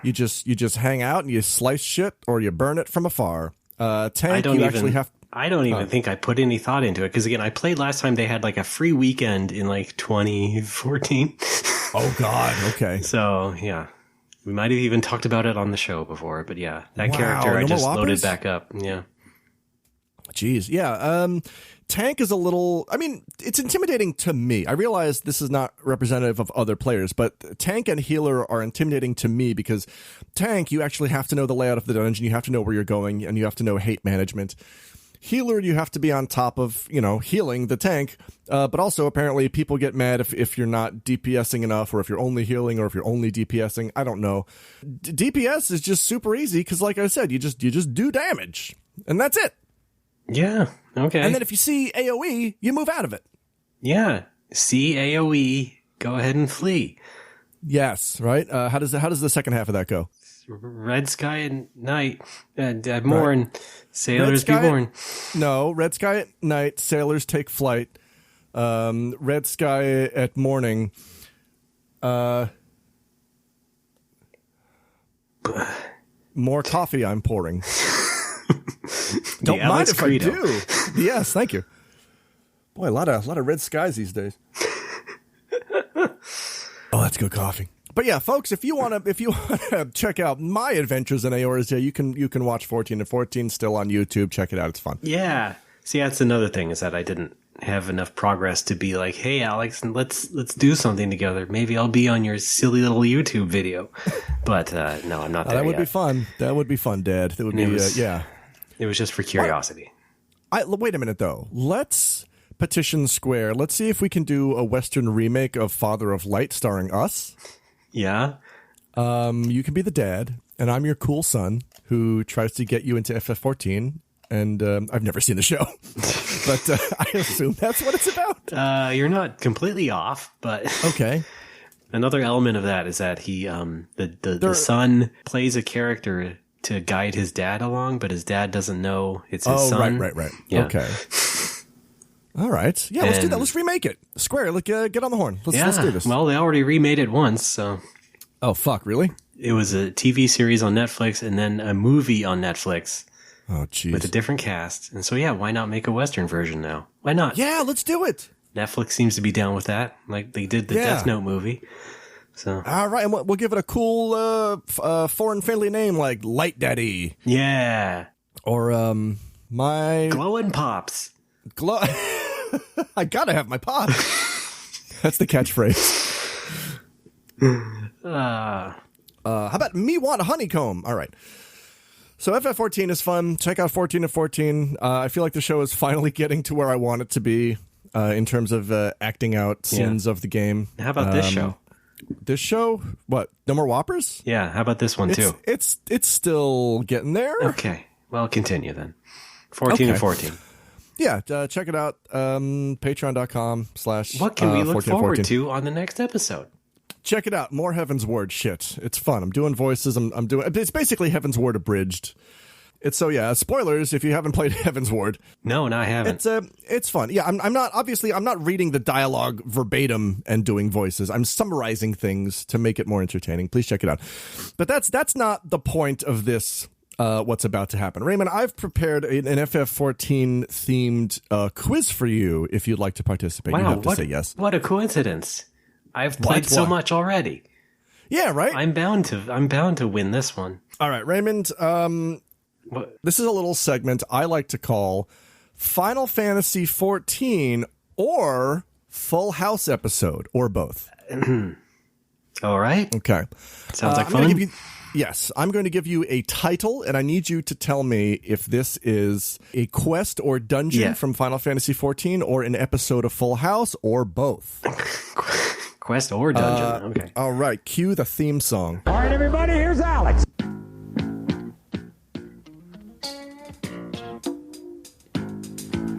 Speaker 2: You just hang out and you slice shit or you burn it from afar. Tank, I don't
Speaker 1: even think I put any thought into it because again, I played last time they had like a free weekend in like 2014.
Speaker 2: Oh God. Okay.
Speaker 1: So yeah, we might have even talked about it on the show before, but yeah, that character I just loaded back up. Yeah.
Speaker 2: Jeez. Yeah. Tank is a little, I mean, it's intimidating to me. I realize this is not representative of other players, but tank and healer are intimidating to me because tank, you actually have to know the layout of the dungeon. You have to know where you're going and you have to know hate management. Healer, you have to be on top of, healing the tank. But also, apparently, people get mad if you're not DPSing enough or if you're only healing or if you're only DPSing. I don't know. DPS is just super easy because, like I said, you just do damage. And that's it.
Speaker 1: Yeah. Okay.
Speaker 2: And then if you see AoE, you move out of it.
Speaker 1: Yeah. See AoE, go ahead and flee.
Speaker 2: Yes, right? How does the second half of that go?
Speaker 1: Red sky at night, morn, sailors be born.
Speaker 2: No, red sky at night, sailors take flight. Red sky at morning. More coffee I'm pouring. Don't mind
Speaker 1: Alex
Speaker 2: if
Speaker 1: Credo.
Speaker 2: I do. Yes, thank you. Boy, a lot of red skies these days. Oh, that's good coffee. But yeah, folks, if you want to check out my adventures in Eorzea, you can watch 14 and 14 still on YouTube. Check it out; it's fun.
Speaker 1: Yeah. See, that's another thing is that I didn't have enough progress to be like, hey, Alex, let's do something together. Maybe I'll be on your silly little YouTube video. But no, I'm not there
Speaker 2: That would
Speaker 1: yet.
Speaker 2: be fun. That would be fun, Dad. That would be yeah.
Speaker 1: It was just for curiosity.
Speaker 2: Wait a minute, though. Let's petition Square. Let's see if we can do a Western remake of Father of Light starring us.
Speaker 1: Yeah.
Speaker 2: You can be the dad, and I'm your cool son who tries to get you into FF14. And I've never seen the show, but I assume that's what it's about.
Speaker 1: You're not completely off, but
Speaker 2: okay.
Speaker 1: Another element of that is that he, the son plays a character to guide his dad along, but his dad doesn't know it's his son.
Speaker 2: Right.
Speaker 1: Yeah.
Speaker 2: Okay. All right. Yeah, let's do that. Let's remake it. Square, get on the horn. Let's do this.
Speaker 1: Well, they already remade it once, so.
Speaker 2: Oh, fuck, really?
Speaker 1: It was a TV series on Netflix and then a movie on Netflix.
Speaker 2: Oh, jeez.
Speaker 1: With a different cast. And so, yeah, why not make a Western version now? Why not?
Speaker 2: Yeah, let's do it.
Speaker 1: Netflix seems to be down with that. Like they did the Death Note movie. So.
Speaker 2: All right, and we'll give it a cool foreign-friendly name like Light Daddy.
Speaker 1: Yeah.
Speaker 2: Or my...
Speaker 1: Glowing Pops.
Speaker 2: I gotta have my pop. That's the catchphrase. How about me want a honeycomb? All right. So FF14 is fun. Check out 14 and 14. I feel like the show is finally getting to where I want it to be in terms of acting out scenes of the game.
Speaker 1: How about this show?
Speaker 2: This show? What? No More Whoppers?
Speaker 1: Yeah, how about this one too?
Speaker 2: It's still getting there.
Speaker 1: Okay. Well, continue then. 14 and 14.
Speaker 2: Yeah, check it out. Patreon.com/
Speaker 1: What can we look forward
Speaker 2: 14.
Speaker 1: to on the next episode?
Speaker 2: Check it out. More Heaven's Word shit. It's fun. I'm doing voices. I'm doing. It's basically Heaven's Word abridged. It's spoilers if you haven't played Heaven's Ward.
Speaker 1: No, I haven't.
Speaker 2: It's fun. Yeah, I'm not reading the dialogue verbatim and doing voices. I'm summarizing things to make it more entertaining. Please check it out. But that's not the point of this. What's about to happen. Raymond, I've prepared an FF14 themed quiz for you if you'd like to participate.
Speaker 1: Wow,
Speaker 2: you have to say yes.
Speaker 1: What a coincidence. I've played so much already.
Speaker 2: Yeah, right?
Speaker 1: I'm bound to win this one.
Speaker 2: All right, Raymond, this is a little segment I like to call Final Fantasy 14 or Full House episode, or both.
Speaker 1: All right.
Speaker 2: Okay.
Speaker 1: Sounds like
Speaker 2: I'm gonna
Speaker 1: fun.
Speaker 2: give you, yes, I'm going to give you a title, and I need you to tell me if this is a quest or dungeon from Final Fantasy 14 or an episode of Full House, or both.
Speaker 1: Quest or dungeon. Okay.
Speaker 2: All right, cue the theme song.
Speaker 9: All right, everybody, here's Alex.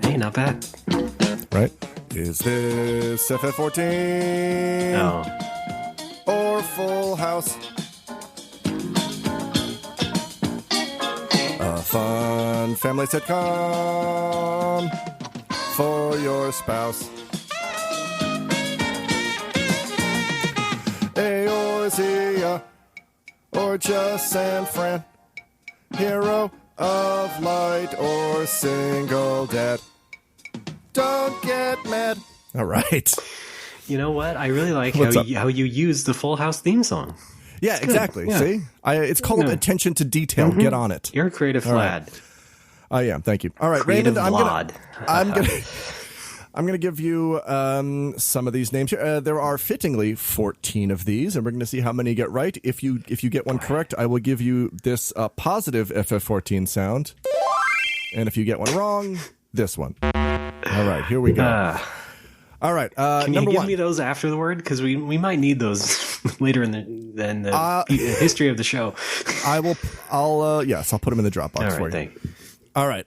Speaker 1: Hey, not bad.
Speaker 2: Right? Is this FF14 or Full House? A fun family sitcom for your spouse. Eorzea or just San Fran, hero of light or single dad. Don't get mad. All right.
Speaker 1: You know what? I really like
Speaker 2: What's
Speaker 1: how you use the Full House theme song.
Speaker 2: Yeah, exactly.
Speaker 1: Yeah.
Speaker 2: See? It's called attention to detail. Get on it.
Speaker 1: You're a creative lad.
Speaker 2: I am. Thank you. All right,
Speaker 1: Creative
Speaker 2: Raymond,
Speaker 1: lad.
Speaker 2: I'm gonna give you some of these names here. There are fittingly 14 of these, and we're gonna see how many you get right. If you get one correct, I will give you this positive FF14 sound, and if you get one wrong, this one. All right, here we go. All right,
Speaker 1: Can
Speaker 2: number
Speaker 1: you give
Speaker 2: one.
Speaker 1: me those after the word? Because we might need those later in the history of the show.
Speaker 2: Yes, I'll put them in the Dropbox
Speaker 1: All
Speaker 2: for
Speaker 1: right,
Speaker 2: you.
Speaker 1: thank you.
Speaker 2: All right,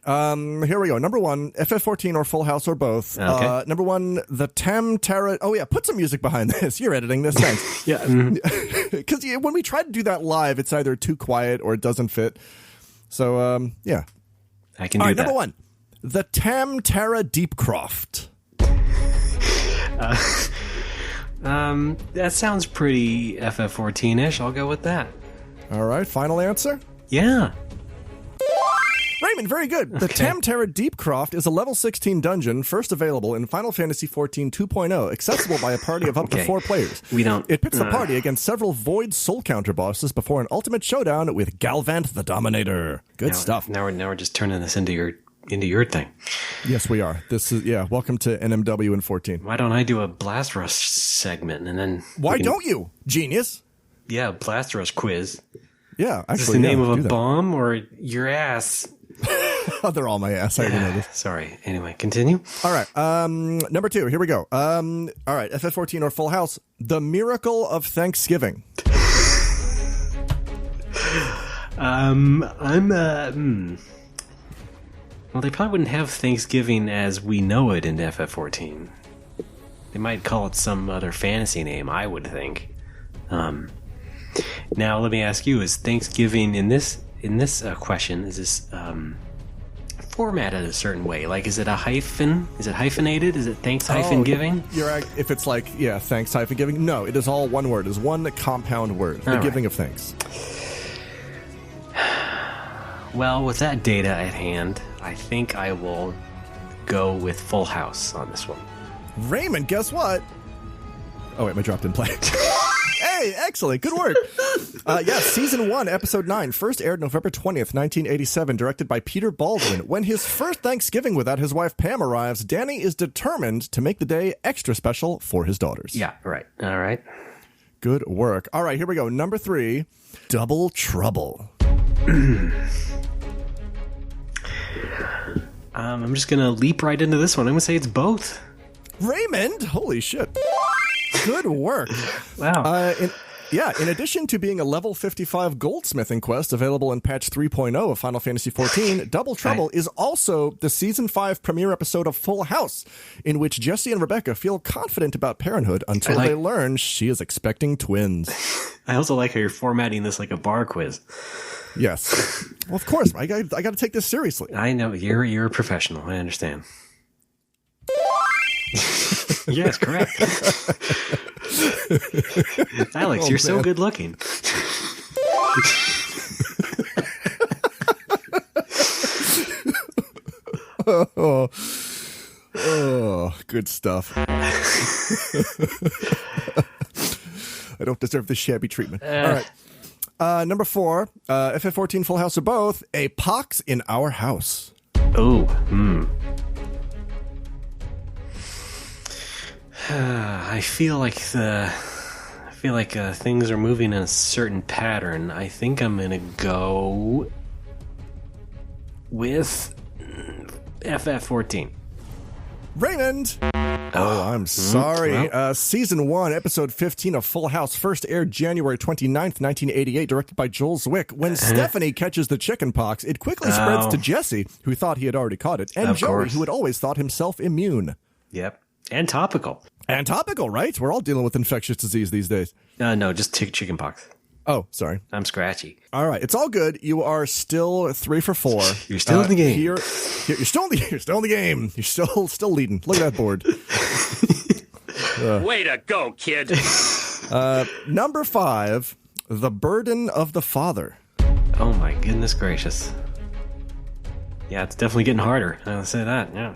Speaker 2: here we go. Number one, FF14 or Full House or both.
Speaker 1: Okay.
Speaker 2: Number one, the Tamtara. Oh yeah, put some music behind this. You're editing this, thanks.
Speaker 1: Yeah.
Speaker 2: Because when we try to do that live, it's either too quiet or it doesn't fit. So yeah.
Speaker 1: I can
Speaker 2: All
Speaker 1: do
Speaker 2: right,
Speaker 1: that.
Speaker 2: number one, the Tamtara Deepcroft.
Speaker 1: That sounds pretty FF14-ish. I'll go with that.
Speaker 2: All right, final answer.
Speaker 1: Yeah.
Speaker 2: Raymond, very good. The Tamtara Deepcroft is a level 16 dungeon, first available in Final Fantasy XIV 2.0, accessible by a party of up to 4 players.
Speaker 1: It
Speaker 2: pits the party against several void soul counter bosses before an ultimate showdown with Galvant the Dominator. Good stuff.
Speaker 1: Now we're just turning this into your thing.
Speaker 2: Yes, we are. This is welcome to NMW in 14.
Speaker 1: Why don't I do a Blast Rush segment and then
Speaker 2: Why don't you, genius?
Speaker 1: Yeah, Blast Rush quiz.
Speaker 2: Yeah, actually,
Speaker 1: Is this the name of a
Speaker 2: do that.
Speaker 1: bomb or your ass?
Speaker 2: Oh, they're all my ass. I already know this.
Speaker 1: Sorry. Anyway, continue.
Speaker 2: All right. Number 2. Here we go. All right. FF14 or Full House. The Miracle of Thanksgiving.
Speaker 1: Well, they probably wouldn't have Thanksgiving as we know it in FF14. They might call it some other fantasy name, I would think. Now, let me ask you: is Thanksgiving in this question? Is this formatted a certain way? Like, is it a hyphen? Is it hyphenated? Is it thanks hyphen giving?
Speaker 2: If it's like thanks hyphen giving. No, it is all one word. It is one compound word. The giving of thanks.
Speaker 1: Well, with that data at hand, I think I will go with Full House on this one.
Speaker 2: Raymond, guess what? Oh wait, my drop didn't play. Hey, excellent. Good work. Season 1, Episode 9, first aired November 20th, 1987, directed by Peter Baldwin. When his first Thanksgiving without his wife Pam arrives, Danny is determined to make the day extra special for his daughters.
Speaker 1: Yeah, right. All right.
Speaker 2: Good work. All right, here we go. Number 3, Double Trouble.
Speaker 1: I'm just going to leap right into this one. I'm going to say it's both.
Speaker 2: Raymond, holy shit. Good work.
Speaker 1: Wow.
Speaker 2: In addition to being a level 55 goldsmithing quest available in patch 3.0 of Final Fantasy XIV, Double Trouble is also the Season 5 premiere episode of Full House, in which Jesse and Rebecca feel confident about parenthood until they learn she is expecting twins.
Speaker 1: I also like how you're formatting this like a bar quiz.
Speaker 2: Yes. Well, of course. I got to take this seriously.
Speaker 1: I know. You're a professional. I understand. Yes, correct. Alex, you're so good looking.
Speaker 2: Oh, good stuff. I don't deserve this shabby treatment. All right. Number 4, FF14 Full House or both, A Pox in Our House.
Speaker 1: Oh, I feel like things are moving in a certain pattern. I think I'm gonna go with FF14.
Speaker 2: Raymond! Oh, I'm sorry. Season 1, Episode 15 of Full House first aired January 29th, 1988, directed by Joel Zwick. When Stephanie catches the chicken pox, it quickly spreads to Jesse, who thought he had already caught it, and Joey, who had always thought himself immune.
Speaker 1: Yep. And topical.
Speaker 2: And topical, right? We're all dealing with infectious disease these days.
Speaker 1: No, just chicken pox.
Speaker 2: Oh, sorry.
Speaker 1: I'm scratchy.
Speaker 2: All right, it's all good. You are still 3 for 4.
Speaker 1: You're still in the game.
Speaker 2: You're still in the game. You're still leading. Look at that board.
Speaker 3: Way to go, kid.
Speaker 2: Number 5, The Burden of the Father.
Speaker 1: Oh my goodness gracious. Yeah, it's definitely getting harder. I'll say that. Yeah.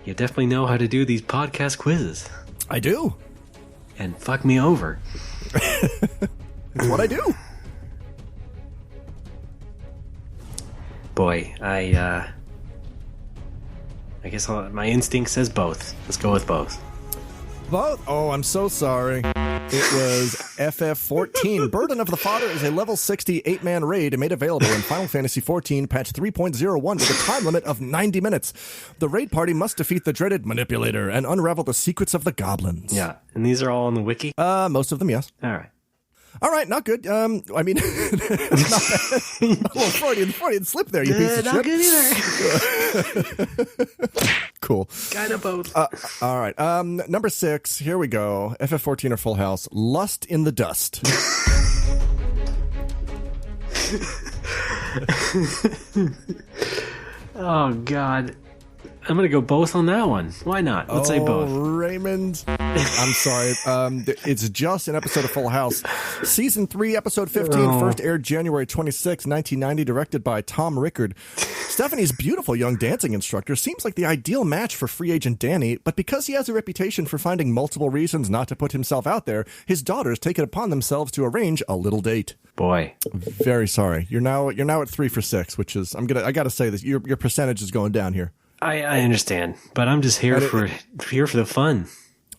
Speaker 1: You definitely know how to do these podcast quizzes.
Speaker 2: I do.
Speaker 1: And fuck me over.
Speaker 2: That's what I do.
Speaker 1: Boy, I guess my instinct says both. Let's go with both.
Speaker 2: Both? Oh, I'm so sorry. It was FF14. Burden of the Father is a level 60 8-man raid made available in Final Fantasy XIV patch 3.01 with a time limit of 90 minutes. The raid party must defeat the dreaded manipulator and unravel the secrets of the goblins.
Speaker 1: Yeah, and these are all on the wiki?
Speaker 2: Most of them, yes.
Speaker 1: All right,
Speaker 2: not good. I mean, not bad. A little Freudian slip there, you piece of
Speaker 1: not
Speaker 2: shit.
Speaker 1: Good either.
Speaker 2: Cool.
Speaker 1: Kind of both.
Speaker 2: All right. Number 6. Here we go. FF14 or Full House. Lust in the Dust.
Speaker 1: Oh God. I'm going to go both on that one. Why not? Let's say both.
Speaker 2: Raymond. I'm sorry. It's just an episode of Full House. Season 3, Episode 15, first aired January 26, 1990, directed by Tom Rickard. Stephanie's beautiful young dancing instructor seems like the ideal match for free agent Danny, but because he has a reputation for finding multiple reasons not to put himself out there, his daughters take it upon themselves to arrange a little date.
Speaker 1: Boy.
Speaker 2: Very sorry. You're now at 3 for 6, which is, I got to say this, your percentage is going down here.
Speaker 1: I understand, but I'm just here for the fun.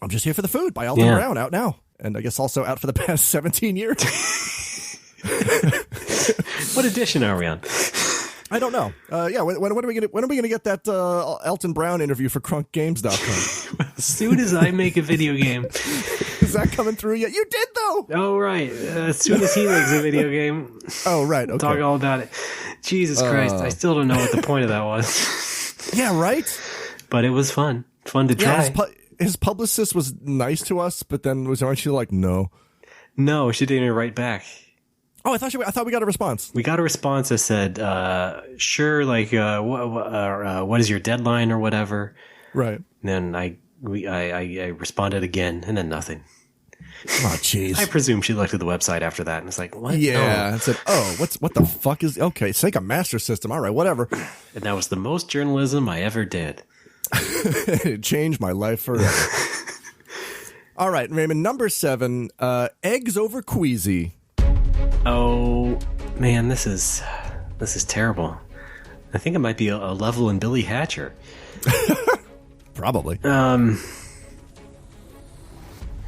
Speaker 2: I'm just here for the food by Alton Brown, out now. And I guess also out for the past 17 years.
Speaker 1: What edition are we on?
Speaker 2: I don't know. When are we gonna get that Elton Brown interview for crunkgames.com?
Speaker 1: As soon as I make a video game.
Speaker 2: Is that coming through yet? You did though.
Speaker 1: Oh right. As soon as he makes a video game.
Speaker 2: Oh right. Okay.
Speaker 1: Talk all about it. Jesus Christ! I still don't know what the point of that was.
Speaker 2: Yeah, right.
Speaker 1: But it was fun. Fun to try.
Speaker 2: Yeah, his publicist was nice to us, but then aren't she like no?
Speaker 1: No, she didn't even write back.
Speaker 2: Oh, I thought we got a response.
Speaker 1: We got a response that said, "Sure, like, what is your deadline or whatever?"
Speaker 2: Right.
Speaker 1: And then I responded again, and then nothing.
Speaker 2: Oh, jeez.
Speaker 1: I presume she looked at the website after that and was like, "What?"
Speaker 2: Yeah. I said, "Oh, what the fuck is?" Okay, Sega Master System. All right, whatever.
Speaker 1: And that was the most journalism I ever did.
Speaker 2: It changed my life forever. All right, Raymond. Number 7. Eggs over Queasy.
Speaker 1: Oh man, this is terrible. I think it might be a level in Billy Hatcher.
Speaker 2: Probably.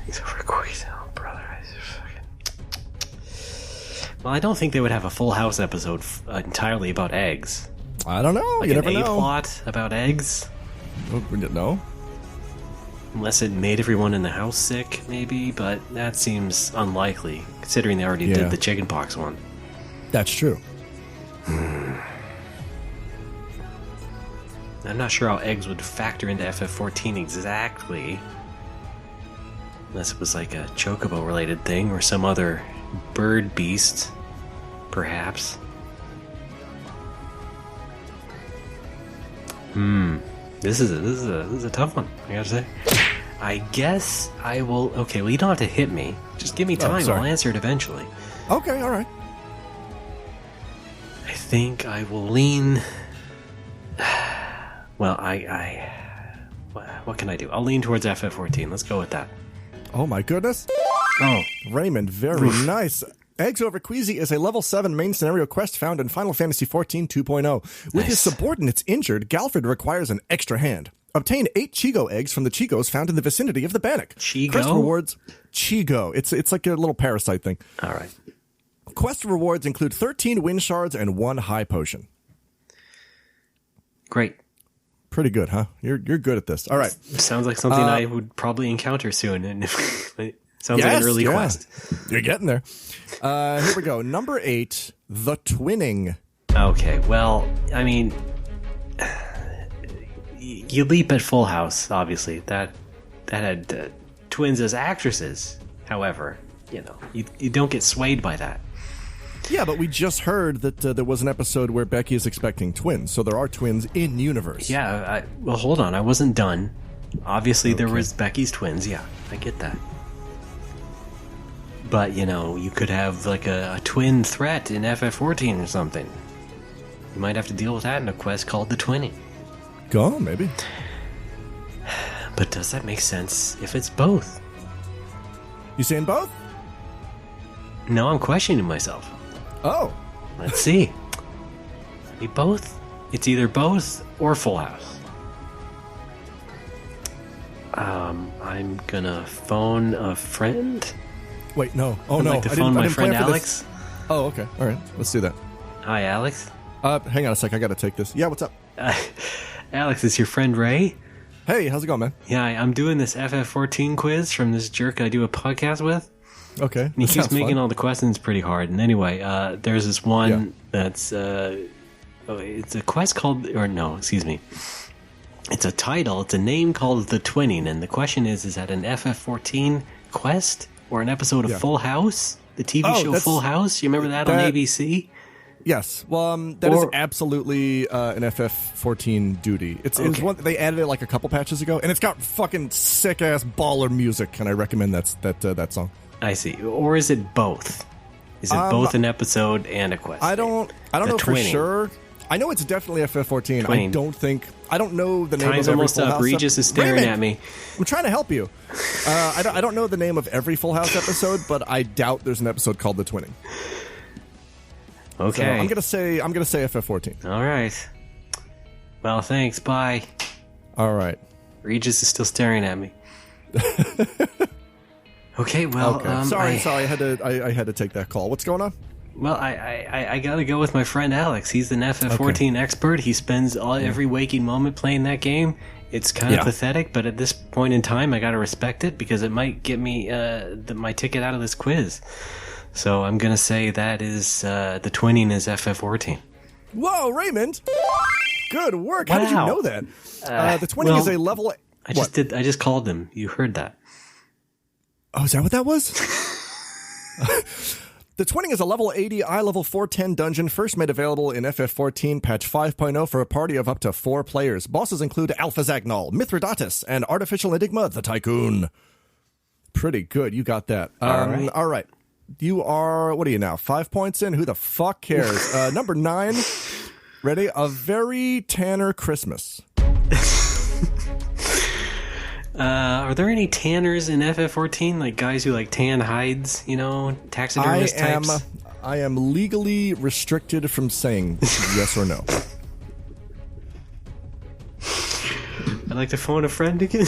Speaker 1: He's over Queasy, oh brother. Well, I don't think they would have a Full House episode entirely about eggs.
Speaker 2: I don't know.
Speaker 1: Like
Speaker 2: you never know.
Speaker 1: plot about eggs.
Speaker 2: No.
Speaker 1: Unless it made everyone in the house sick, maybe, but that seems unlikely, considering they already did the chickenpox one.
Speaker 2: That's true.
Speaker 1: I'm not sure how eggs would factor into FF14 exactly. Unless it was like a chocobo-related thing, or some other bird beast, perhaps. This is a tough one, I gotta say. I guess I will. Okay, well, you don't have to hit me. Just give me time. I'll answer it eventually.
Speaker 2: Okay, all right.
Speaker 1: I think I will lean. Well, what can I do? I'll lean towards FF14. Let's go with that.
Speaker 2: Oh my goodness.
Speaker 1: Oh,
Speaker 2: Raymond, very nice. Eggs Over Queasy is a level 7 main scenario quest found in Final Fantasy XIV 2.0. With his subordinates injured, Galfred requires an extra hand. Obtain 8 Chigo eggs from the Chigos found in the vicinity of the Bannock.
Speaker 1: Chigo?
Speaker 2: Quest rewards... Chigo. It's like a little parasite thing.
Speaker 1: All right.
Speaker 2: Quest rewards include 13 wind shards and 1 high potion.
Speaker 1: Great.
Speaker 2: Pretty good, huh? You're good at this. All right.
Speaker 1: Sounds like something I would probably encounter soon. And sounds like an early quest.
Speaker 2: You're getting there. Here we go. Number 8, the twinning.
Speaker 1: Okay, well, I mean, you leap at Full House, obviously. That had twins as actresses. However, you don't get swayed by that.
Speaker 2: Yeah, but we just heard that there was an episode where Becky is expecting twins, so there are twins in universe.
Speaker 1: Yeah, well, hold on. I wasn't done. Obviously, there was Becky's twins. Yeah, I get that. But, you could have, like, a twin threat in FF14 or something. You might have to deal with that in a quest called the Twinning.
Speaker 2: Go, maybe.
Speaker 1: But does that make sense if it's both?
Speaker 2: You saying both?
Speaker 1: No, I'm questioning myself.
Speaker 2: Oh.
Speaker 1: Let's see. Maybe both? It's either both or Full House. I'm gonna phone a friend.
Speaker 2: Wait, no. Oh,
Speaker 1: I'd
Speaker 2: no.
Speaker 1: like to phone my friend Alex.
Speaker 2: Oh, okay. All right. Let's do that.
Speaker 1: Hi, Alex.
Speaker 2: Hang on a sec. I gotta take this. Yeah, what's up?
Speaker 1: Alex, it's your friend Ray.
Speaker 2: Hey, how's it going, man?
Speaker 1: Yeah, I'm doing this FF14 quiz from this jerk I do a podcast with.
Speaker 2: Okay.
Speaker 1: And he keeps making all the questions pretty hard. And anyway, there's this one that's... it's a quest called... Or no, excuse me. It's a title. It's a name called The Twinning. And the question is that an FF14 quest or an episode of Full House? The TV show Full House? You remember that on ABC?
Speaker 2: Yes. Well, that is absolutely an FF14 duty. It was one they added it like a couple patches ago, and it's got fucking sick ass baller music, and I recommend that song.
Speaker 1: I see. Or is it both? Is it both an episode and a quest?
Speaker 2: I don't know for sure. I know it's definitely FF14.
Speaker 1: Twinning.
Speaker 2: I don't know the name
Speaker 1: Time's
Speaker 2: of every
Speaker 1: almost
Speaker 2: Full
Speaker 1: up.
Speaker 2: House
Speaker 1: Regis is staring
Speaker 2: Raymond,
Speaker 1: at me.
Speaker 2: I'm trying to help you. I don't know the name of every Full House episode, but I doubt there's an episode called The Twinning.
Speaker 1: Okay.
Speaker 2: So I'm gonna say FF14.
Speaker 1: All right. Well, thanks. Bye.
Speaker 2: All right.
Speaker 1: Regis is still staring at me. Okay. Well.
Speaker 2: Okay. Sorry. I had to take that call. What's going on?
Speaker 1: Well, I gotta go with my friend Alex. He's an FF14 expert. He spends every waking moment playing that game. It's kind of pathetic, but at this point in time, I gotta respect it because it might get me my ticket out of this quiz. So I'm gonna say that is the Twinning is FF14.
Speaker 2: Whoa, Raymond! Good work. How did you know that? The Twinning is a level.
Speaker 1: I just called him. You heard that?
Speaker 2: Oh, is that what that was? The Twinning is a level 80 level 410 dungeon first made available in FF14 patch 5.0 for a party of up to 4 players. Bosses include Alpha Zagnol, Mithridatus, and Artificial Enigma the Tycoon. Pretty good. You got that. All right. You are, what are you now, 5 points in? Who the fuck cares? Number 9. Ready? A Very Tanner Christmas.
Speaker 1: Are there any tanners in FF14? Like guys who like tan hides, taxidermist types?
Speaker 2: I am legally restricted from saying yes or no.
Speaker 1: I'd like to phone a friend again.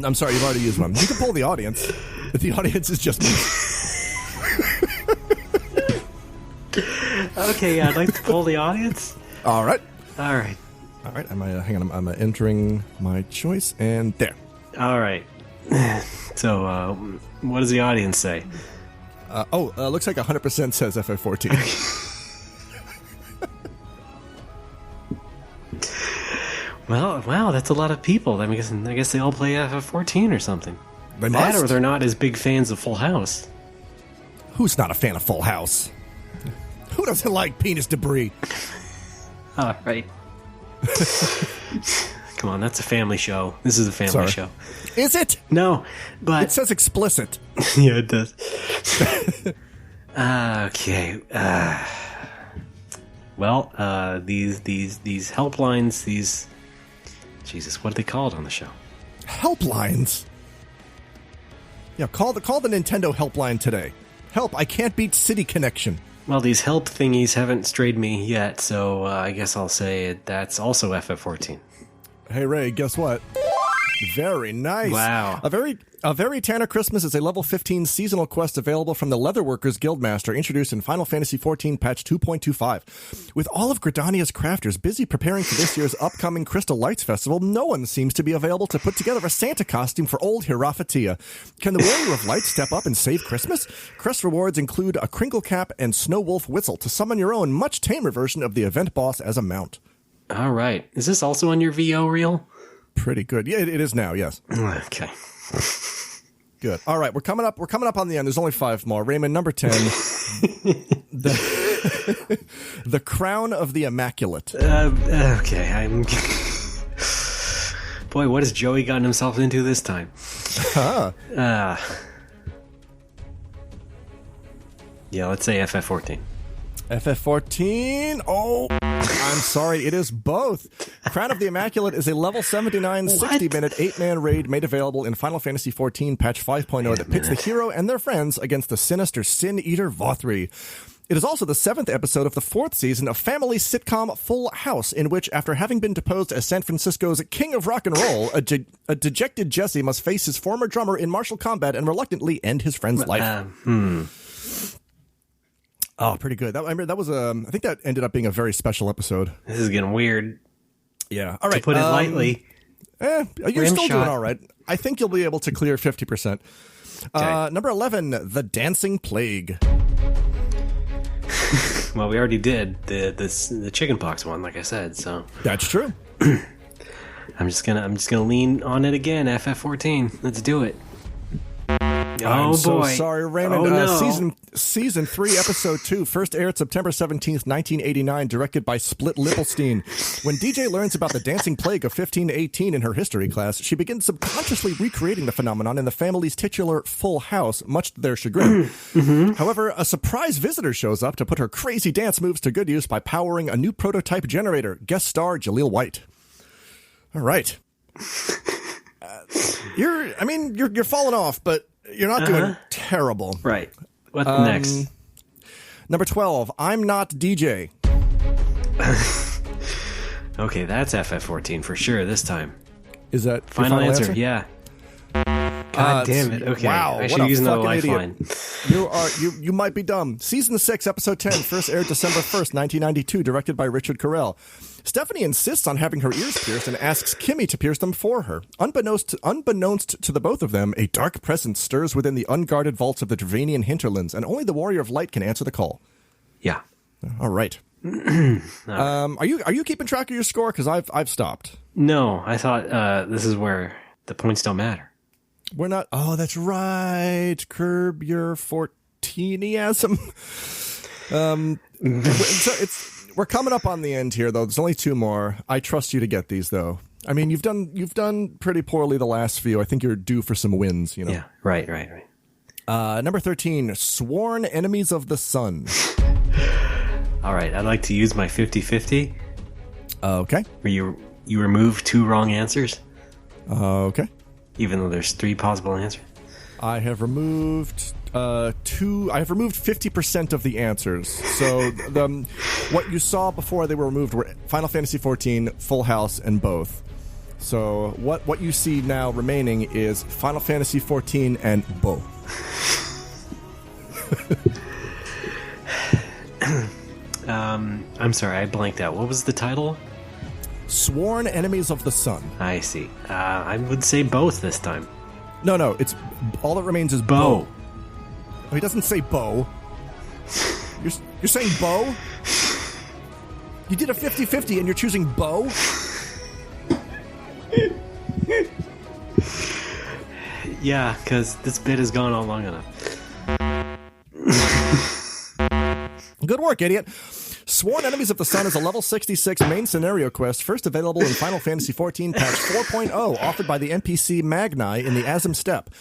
Speaker 2: I'm sorry, you've already used one. You can poll the audience. But the audience is just me.
Speaker 1: Okay, I'd like to poll the audience.
Speaker 2: All right.
Speaker 1: Hang
Speaker 2: on. I'm entering my choice, and there.
Speaker 1: All right. So, what does the audience say?
Speaker 2: Looks like 100% says FF14.
Speaker 1: Well, wow, that's a lot of people. I guess they all play FF14 or something.
Speaker 2: They must.
Speaker 1: Or they're not as big fans of Full House.
Speaker 2: Who's not a fan of Full House? Who doesn't like penis debris?
Speaker 1: All right. Come on, that's a family show. This is a family show.
Speaker 2: Is it?
Speaker 1: No, but
Speaker 2: it says explicit.
Speaker 1: Yeah, it does. Okay. Well, these helplines. Jesus, what are they called on the show?
Speaker 2: Helplines. Yeah, call the Nintendo helpline today. Help, I can't beat City Connection.
Speaker 1: Well, these help thingies haven't strayed me yet, so I guess I'll say that's also FF14.
Speaker 2: Hey, Ray, guess what? Very nice.
Speaker 1: Wow.
Speaker 2: A Very Tanner Christmas is a level 15 seasonal quest available from the Leatherworkers Guildmaster, introduced in Final Fantasy XIV Patch 2.25. With all of Gridania's crafters busy preparing for this year's upcoming Crystal Lights Festival, no one seems to be available to put together a Santa costume for old Hirafatia. Can the Warrior of Light step up and save Christmas? Quest rewards include a crinkle cap and snow wolf whistle to summon your own much tamer version of the event boss as a mount.
Speaker 1: All right. Is this also on your VO reel?
Speaker 2: Pretty good. Yeah, it is now, yes.
Speaker 1: Okay.
Speaker 2: Good. All right, we're coming up on the end. There's only 5 more. Raymond, number 10. The Crown of the Immaculate.
Speaker 1: Okay, Boy, what has Joey gotten himself into this time? Yeah, let's say FF14.
Speaker 2: FF14. Oh, I'm sorry. It is both. Crown of the Immaculate is a level 79, 60-minute 8-man raid made available in Final Fantasy XIV Patch 5.0 that pits the hero and their friends against the sinister Sin Eater Vothri. It is also the 7th episode of the 4th season of family sitcom Full House, in which, after having been deposed as San Francisco's king of rock and roll, a dejected Jesse must face his former drummer in martial combat and reluctantly end his friend's life. Oh, pretty good. I think that ended up being a very special episode.
Speaker 1: This is getting weird.
Speaker 2: Yeah. All right.
Speaker 1: To put it lightly.
Speaker 2: You're still doing all right. I think you'll be able to clear 50%. Okay. Number 11, The Dancing Plague.
Speaker 1: Well, we already did the chickenpox one, like I said. So
Speaker 2: that's true.
Speaker 1: I'm just gonna lean on it again. FF14. Let's do it.
Speaker 2: I'm so
Speaker 1: boy.
Speaker 2: Sorry, Raymond.
Speaker 1: Oh, no.
Speaker 2: Season 3, Episode 2, first aired September 17th, 1989, directed by Split Lippelstein. When DJ learns about the dancing plague of 15 to 18 in her history class, she begins subconsciously recreating the phenomenon in the family's titular Full House, much to their chagrin. However, a surprise visitor shows up to put her crazy dance moves to good use by powering a new prototype generator. Guest star Jaleel White. All right. You're falling off, but you're not doing terrible.
Speaker 1: Right. What's next?
Speaker 2: Number 12, I'm Not DJ.
Speaker 1: Okay, that's FF14 for sure this time.
Speaker 2: Is that
Speaker 1: final answer? Yeah. God damn it. Okay.
Speaker 2: Wow,
Speaker 1: I should use another lifeline.
Speaker 2: You might be dumb. Season 6, Episode 10, first aired December 1st, 1992, directed by Richard Carell. Stephanie insists on having her ears pierced and asks Kimmy to pierce them for her. Unbeknownst to the both of them, a dark presence stirs within the unguarded vaults of the Dravanian hinterlands, and only the Warrior of Light can answer the call.
Speaker 1: Yeah.
Speaker 2: All right. Are you keeping track of your score? Because I've stopped.
Speaker 1: No, I thought this is where the points don't matter.
Speaker 2: We're not. Oh, that's right. Curb your 14iasm. We're coming up on the end here, though. There's only 2 more. I trust you to get these, though. I mean, you've done pretty poorly the last few. I think you're due for some wins. You know.
Speaker 1: Yeah. Right.
Speaker 2: Number 13, Sworn Enemies of the Sun.
Speaker 1: All right. I'd like to use my 50-50.
Speaker 2: Okay.
Speaker 1: Where you remove 2 wrong answers.
Speaker 2: Okay.
Speaker 1: Even though there's 3 possible answers.
Speaker 2: I have removed 2. I have removed 50% of the answers. So what you saw before they were removed were Final Fantasy XIV, Full House, and both. So what you see now remaining is Final Fantasy XIV and both.
Speaker 1: I'm sorry, I blanked out. What was the title?
Speaker 2: Sworn Enemies of the Sun.
Speaker 1: I see. I would say both this time.
Speaker 2: No, it's all that remains is Bo. Oh, he doesn't say Bo. You're saying Bo? You did a 50-50 and you're choosing Bo?
Speaker 1: Yeah, because this bit has gone on long enough.
Speaker 2: Good work, idiot. Sworn Enemies of the Sun is a level 66 main scenario quest, first available in Final Fantasy XIV Patch 4.0, offered by the NPC Magni in the Azim Steppe.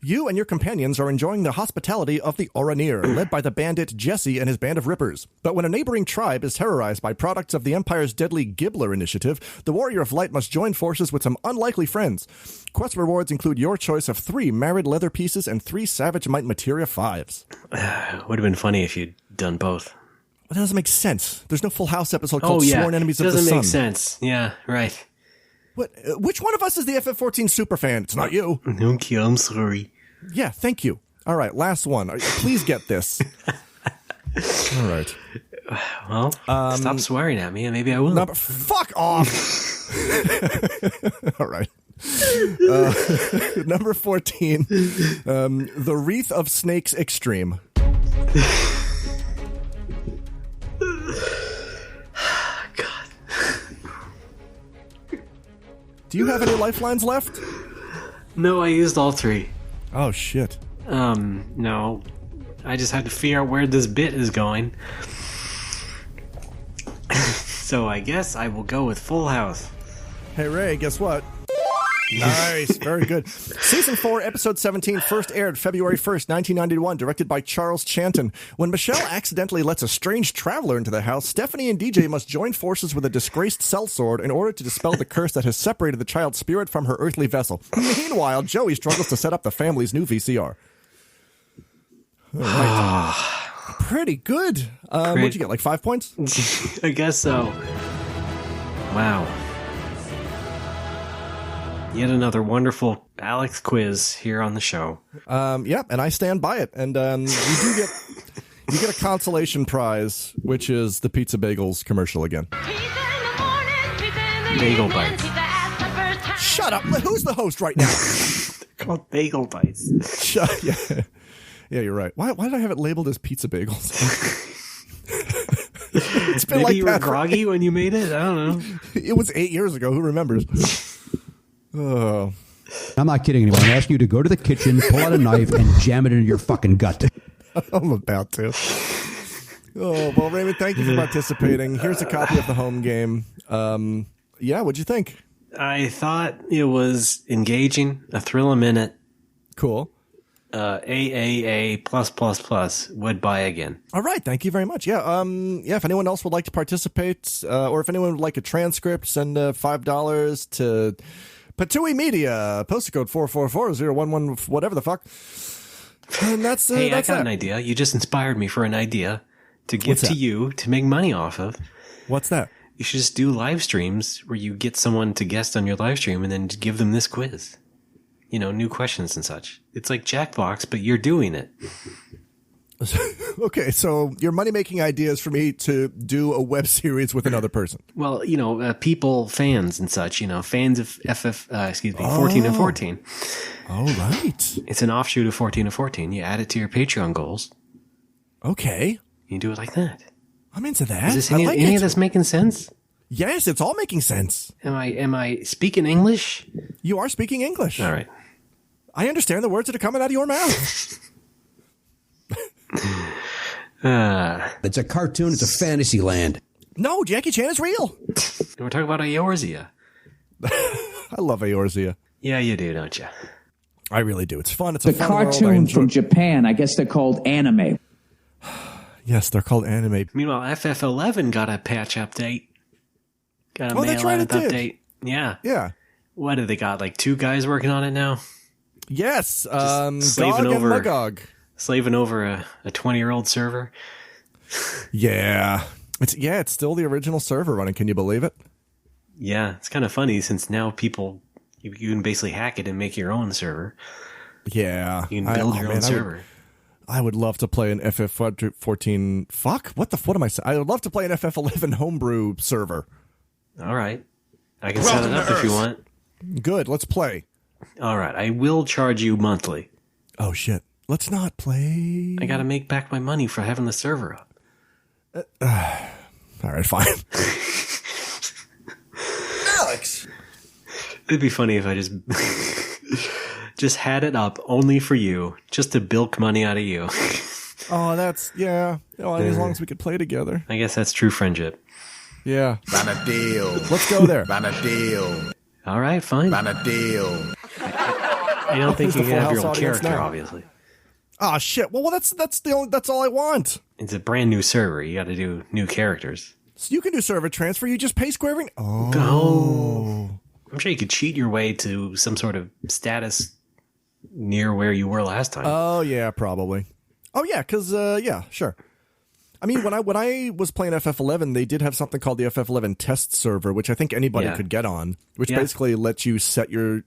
Speaker 2: You and your companions are enjoying the hospitality of the Oranir, led by the bandit Jesse and his band of rippers. But when a neighboring tribe is terrorized by products of the Empire's deadly Gibbler initiative, the Warrior of Light must join forces with some unlikely friends. Quest rewards include your choice of 3 married leather pieces and 3 Savage Might Materia 5s.
Speaker 1: Would have been funny if you'd done both.
Speaker 2: Well, that doesn't make sense. There's no Full House episode called Sworn Enemies of the Sun.
Speaker 1: Doesn't make sense. Yeah, right.
Speaker 2: What? Which one of us is the FF14 superfan? It's not you.
Speaker 1: Okay, I'm sorry.
Speaker 2: Yeah, thank you. All right, last one. Please get this. All right.
Speaker 1: Well, stop swearing at me and maybe I will.
Speaker 2: Fuck off. All right. Number 14. The Wreath of Snakes Extreme.
Speaker 1: God.
Speaker 2: Do you have any lifelines left?
Speaker 1: No, I used all 3.
Speaker 2: Oh, shit.
Speaker 1: No. I just had to figure out where this bit is going. So I guess I will go with Full House.
Speaker 2: Hey, Ray, guess what? Nice. Very good. Season 4, Episode 17, first aired February 1st, 1991, directed by Charles Chanton. When Michelle accidentally lets a strange traveler into the house, Stephanie and DJ must join forces with a disgraced sellsword in order to dispel the curse that has separated the child's spirit from her earthly vessel. Meanwhile, Joey struggles to set up the family's new VCR. All right. Pretty good. What'd you get, like 5 points?
Speaker 1: I guess so. Wow. Yet another wonderful Alex quiz here on the show.
Speaker 2: Yep, and I stand by it. And you get a consolation prize, which is the Pizza Bagels commercial again.
Speaker 1: Bagel Bites.
Speaker 2: Shut up! Who's the host right now?
Speaker 1: They're called Bagel Bites.
Speaker 2: Yeah, you're right. Why did I have it labeled as Pizza Bagels? It's been
Speaker 1: Maybe
Speaker 2: like
Speaker 1: you were
Speaker 2: that
Speaker 1: groggy when you made it? I don't know.
Speaker 2: It was 8 years ago. Who remembers? Oh.
Speaker 4: I'm not kidding anyone. I'm asking you to go to the kitchen, pull out a knife, and jam it into your fucking gut.
Speaker 2: I'm about to. Oh, well, Raymond, thank you for participating. Here's a copy of the home game. Yeah, what'd you think?
Speaker 1: I thought it was engaging, a thrill a minute.
Speaker 2: Cool.
Speaker 1: AAA+++ would buy again.
Speaker 2: All right, thank you very much. Yeah, if anyone else would like to participate, or if anyone would like a transcript, send $5 to Patui Media, postal code 444-011, whatever the fuck. And that's
Speaker 1: hey,
Speaker 2: that's
Speaker 1: I got
Speaker 2: that.
Speaker 1: an idea. You just inspired me for an idea to give to you to make money off of.
Speaker 2: What's that?
Speaker 1: You should just do live streams where you get someone to guest on your live stream and then give them this quiz. You know, new questions and such. It's like Jackbox, but you're doing it.
Speaker 2: Okay, so your money-making idea is for me to do a web series with another person.
Speaker 1: Well, you know, people, fans and such, you know, fans of 14 and 14.
Speaker 2: All right.
Speaker 1: It's an offshoot of 14 and 14. You add it to your Patreon goals.
Speaker 2: Okay.
Speaker 1: You do it like that.
Speaker 2: I'm into that.
Speaker 1: Is this any of this making sense?
Speaker 2: Yes, it's all making sense.
Speaker 1: Am I speaking English?
Speaker 2: You are speaking English.
Speaker 1: All right.
Speaker 2: I understand the words that are coming out of your mouth.
Speaker 4: It's a cartoon. It's a fantasy land.
Speaker 2: No, Jackie Chan is real.
Speaker 1: We're talking about Eorzea.
Speaker 2: I love Eorzea.
Speaker 1: Yeah, you do, don't you?
Speaker 2: I really do. It's fun. It's a
Speaker 9: the
Speaker 2: fun world.
Speaker 9: cartoon from Japan. I guess they're called anime.
Speaker 2: Yes, they're called anime.
Speaker 1: Meanwhile, FF11 got a patch update. Got a mail
Speaker 2: that's right,
Speaker 1: out
Speaker 2: it did.
Speaker 1: update. Yeah.
Speaker 2: Yeah.
Speaker 1: What do they got? Like 2 guys working on it now?
Speaker 2: Yes.
Speaker 1: slaving
Speaker 2: Gog
Speaker 1: over-
Speaker 2: and Magog.
Speaker 1: Slaving over a 20-year-old server.
Speaker 2: Yeah. It's still the original server running. Can you believe it?
Speaker 1: Yeah, it's kind of funny since now you can basically hack it and make your own server.
Speaker 2: Yeah.
Speaker 1: You can build your own server.
Speaker 2: I would love to play an FF14. Fuck. What am I saying? I would love to play an FF11 homebrew server.
Speaker 1: All right. I can set it up if you want.
Speaker 2: Good. Let's play.
Speaker 1: All right. I will charge you monthly.
Speaker 2: Oh, shit. Let's not play.
Speaker 1: I got to make back my money for having the server up.
Speaker 2: All right, fine. Alex.
Speaker 1: It'd be funny if I just had it up only for you, just to bilk money out of you.
Speaker 2: Oh, that's, yeah. Oh, as long as we could play together.
Speaker 1: I guess that's true friendship.
Speaker 2: Yeah.
Speaker 7: Van a deal.
Speaker 2: Let's go there.
Speaker 7: Van a deal.
Speaker 1: All right, fine.
Speaker 7: Van a deal.
Speaker 1: I don't think you
Speaker 2: the
Speaker 1: can have
Speaker 2: Full
Speaker 1: your own
Speaker 2: House audience
Speaker 1: character,
Speaker 2: now?
Speaker 1: obviously.
Speaker 2: Oh shit. Well, that's all I want.
Speaker 1: It's a brand new server. You got to do new characters.
Speaker 2: So you can do server transfer. You just pay Square Enix.
Speaker 1: Oh. I'm sure you could cheat your way to some sort of status near where you were last time.
Speaker 2: Oh yeah, probably. Oh yeah, because yeah, sure. I mean, when I was playing FF11, they did have something called the FF11 test server, which I think anybody could get on, which basically lets you set your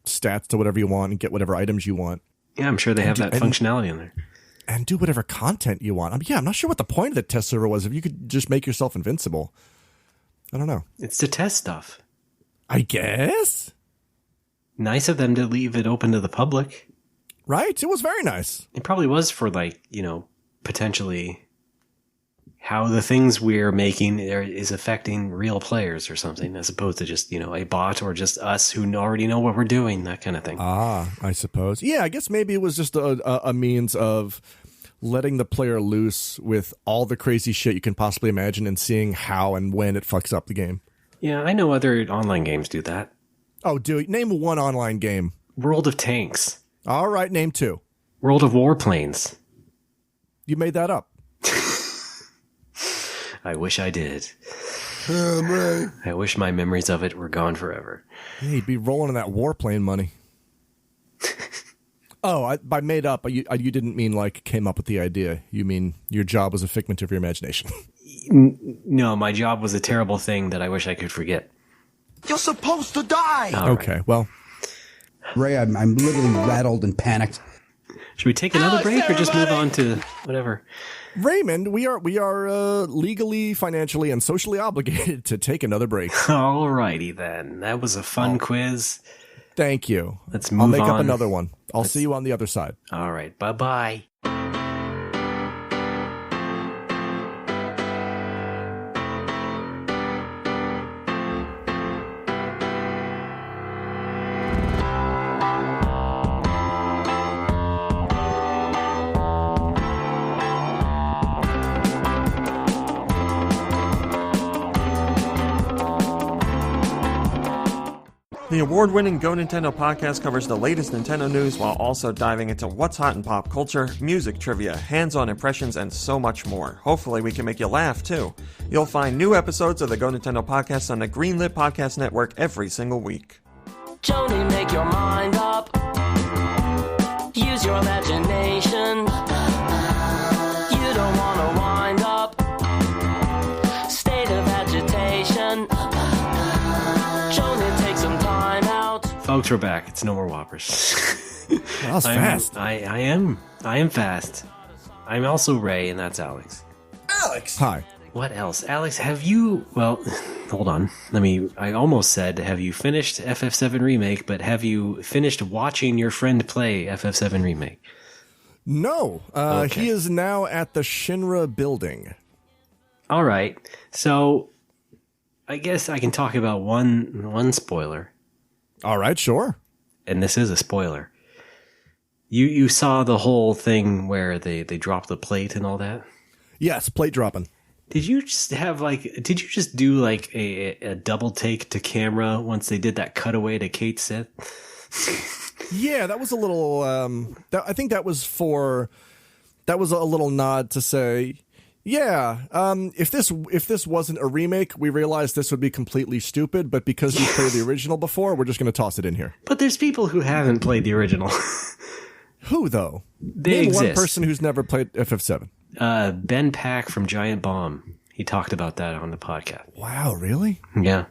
Speaker 2: stats to whatever you want and get whatever items you want.
Speaker 1: Yeah, I'm sure they have that functionality in there.
Speaker 2: And do whatever content you want. I mean, yeah, I'm not sure what the point of the test server was. If you could just make yourself invincible. I don't know.
Speaker 1: It's to test stuff.
Speaker 2: I guess.
Speaker 1: Nice of them to leave it open to the public.
Speaker 2: Right? It was very nice.
Speaker 1: It probably was for, potentially how the things we're making is affecting real players or something, as opposed to just, a bot or just us who already know what we're doing, that kind of thing.
Speaker 2: Ah, I suppose. Yeah, I guess maybe it was just a means of letting the player loose with all the crazy shit you can possibly imagine and seeing how and when it fucks up the game.
Speaker 1: Yeah, I know other online games do that.
Speaker 2: Oh, name one online game.
Speaker 1: World of Tanks.
Speaker 2: All right, name two.
Speaker 1: World of Warplanes.
Speaker 2: You made that up.
Speaker 1: I wish I did. I wish my memories of it were gone forever.
Speaker 2: Yeah, you'd be rolling in that warplane money. By made up, you didn't mean like came up with the idea. You mean your job was a figment of your imagination.
Speaker 1: No, my job was a terrible thing that I wish I could forget.
Speaker 5: You're supposed to die.
Speaker 2: Okay, well.
Speaker 4: Ray, I'm literally rattled and panicked.
Speaker 1: Should we take another break or just move on to whatever?
Speaker 2: Raymond, we are legally, financially, and socially obligated to take another break.
Speaker 1: All righty then. That was a fun quiz.
Speaker 2: Thank you.
Speaker 1: Let's move on.
Speaker 2: I'll make up another one. I'll see you on the other side.
Speaker 1: All right. Bye-bye.
Speaker 10: The award-winning Go Nintendo podcast covers the latest Nintendo news while also diving into what's hot in pop culture, music trivia, hands-on impressions, and so much more. Hopefully we can make you laugh, too. You'll find new episodes of the Go Nintendo podcast on the Greenlit Podcast Network every single week.
Speaker 11: Joni, make your mind up. Use your imagination. You don't want to wind up. State of agitation. Joni, take some time out.
Speaker 1: Folks, we're back. It's No More Whoppers.
Speaker 2: That was fast.
Speaker 1: I am fast. I'm also Ray, and that's Alex.
Speaker 5: Alex!
Speaker 2: Hi.
Speaker 1: What else? Alex, have you... Well, hold on. I almost said, have you finished FF7 Remake, but have you finished watching your friend play FF7 Remake?
Speaker 2: No.
Speaker 1: Okay.
Speaker 2: He is now at the Shinra building.
Speaker 1: All right. So, I guess I can talk about one spoiler.
Speaker 2: All right, sure.
Speaker 1: And this is a spoiler. You saw the whole thing where they dropped the plate and all that?
Speaker 2: Yes, plate dropping.
Speaker 1: Did you just do a double take to camera once they did that cutaway to Kate Sith?
Speaker 2: Yeah, that was a little I think that was a little nod to say, yeah, if this wasn't a remake, we realized this would be completely stupid, but because you played the original before, we're just going to toss it in here.
Speaker 1: But there's people who haven't played the original.
Speaker 2: Who, though?
Speaker 1: They
Speaker 2: Name
Speaker 1: exist.
Speaker 2: one person who's never played FF7.
Speaker 1: Ben Pack from Giant Bomb. He talked about that on the podcast.
Speaker 2: Wow, really?
Speaker 1: Yeah.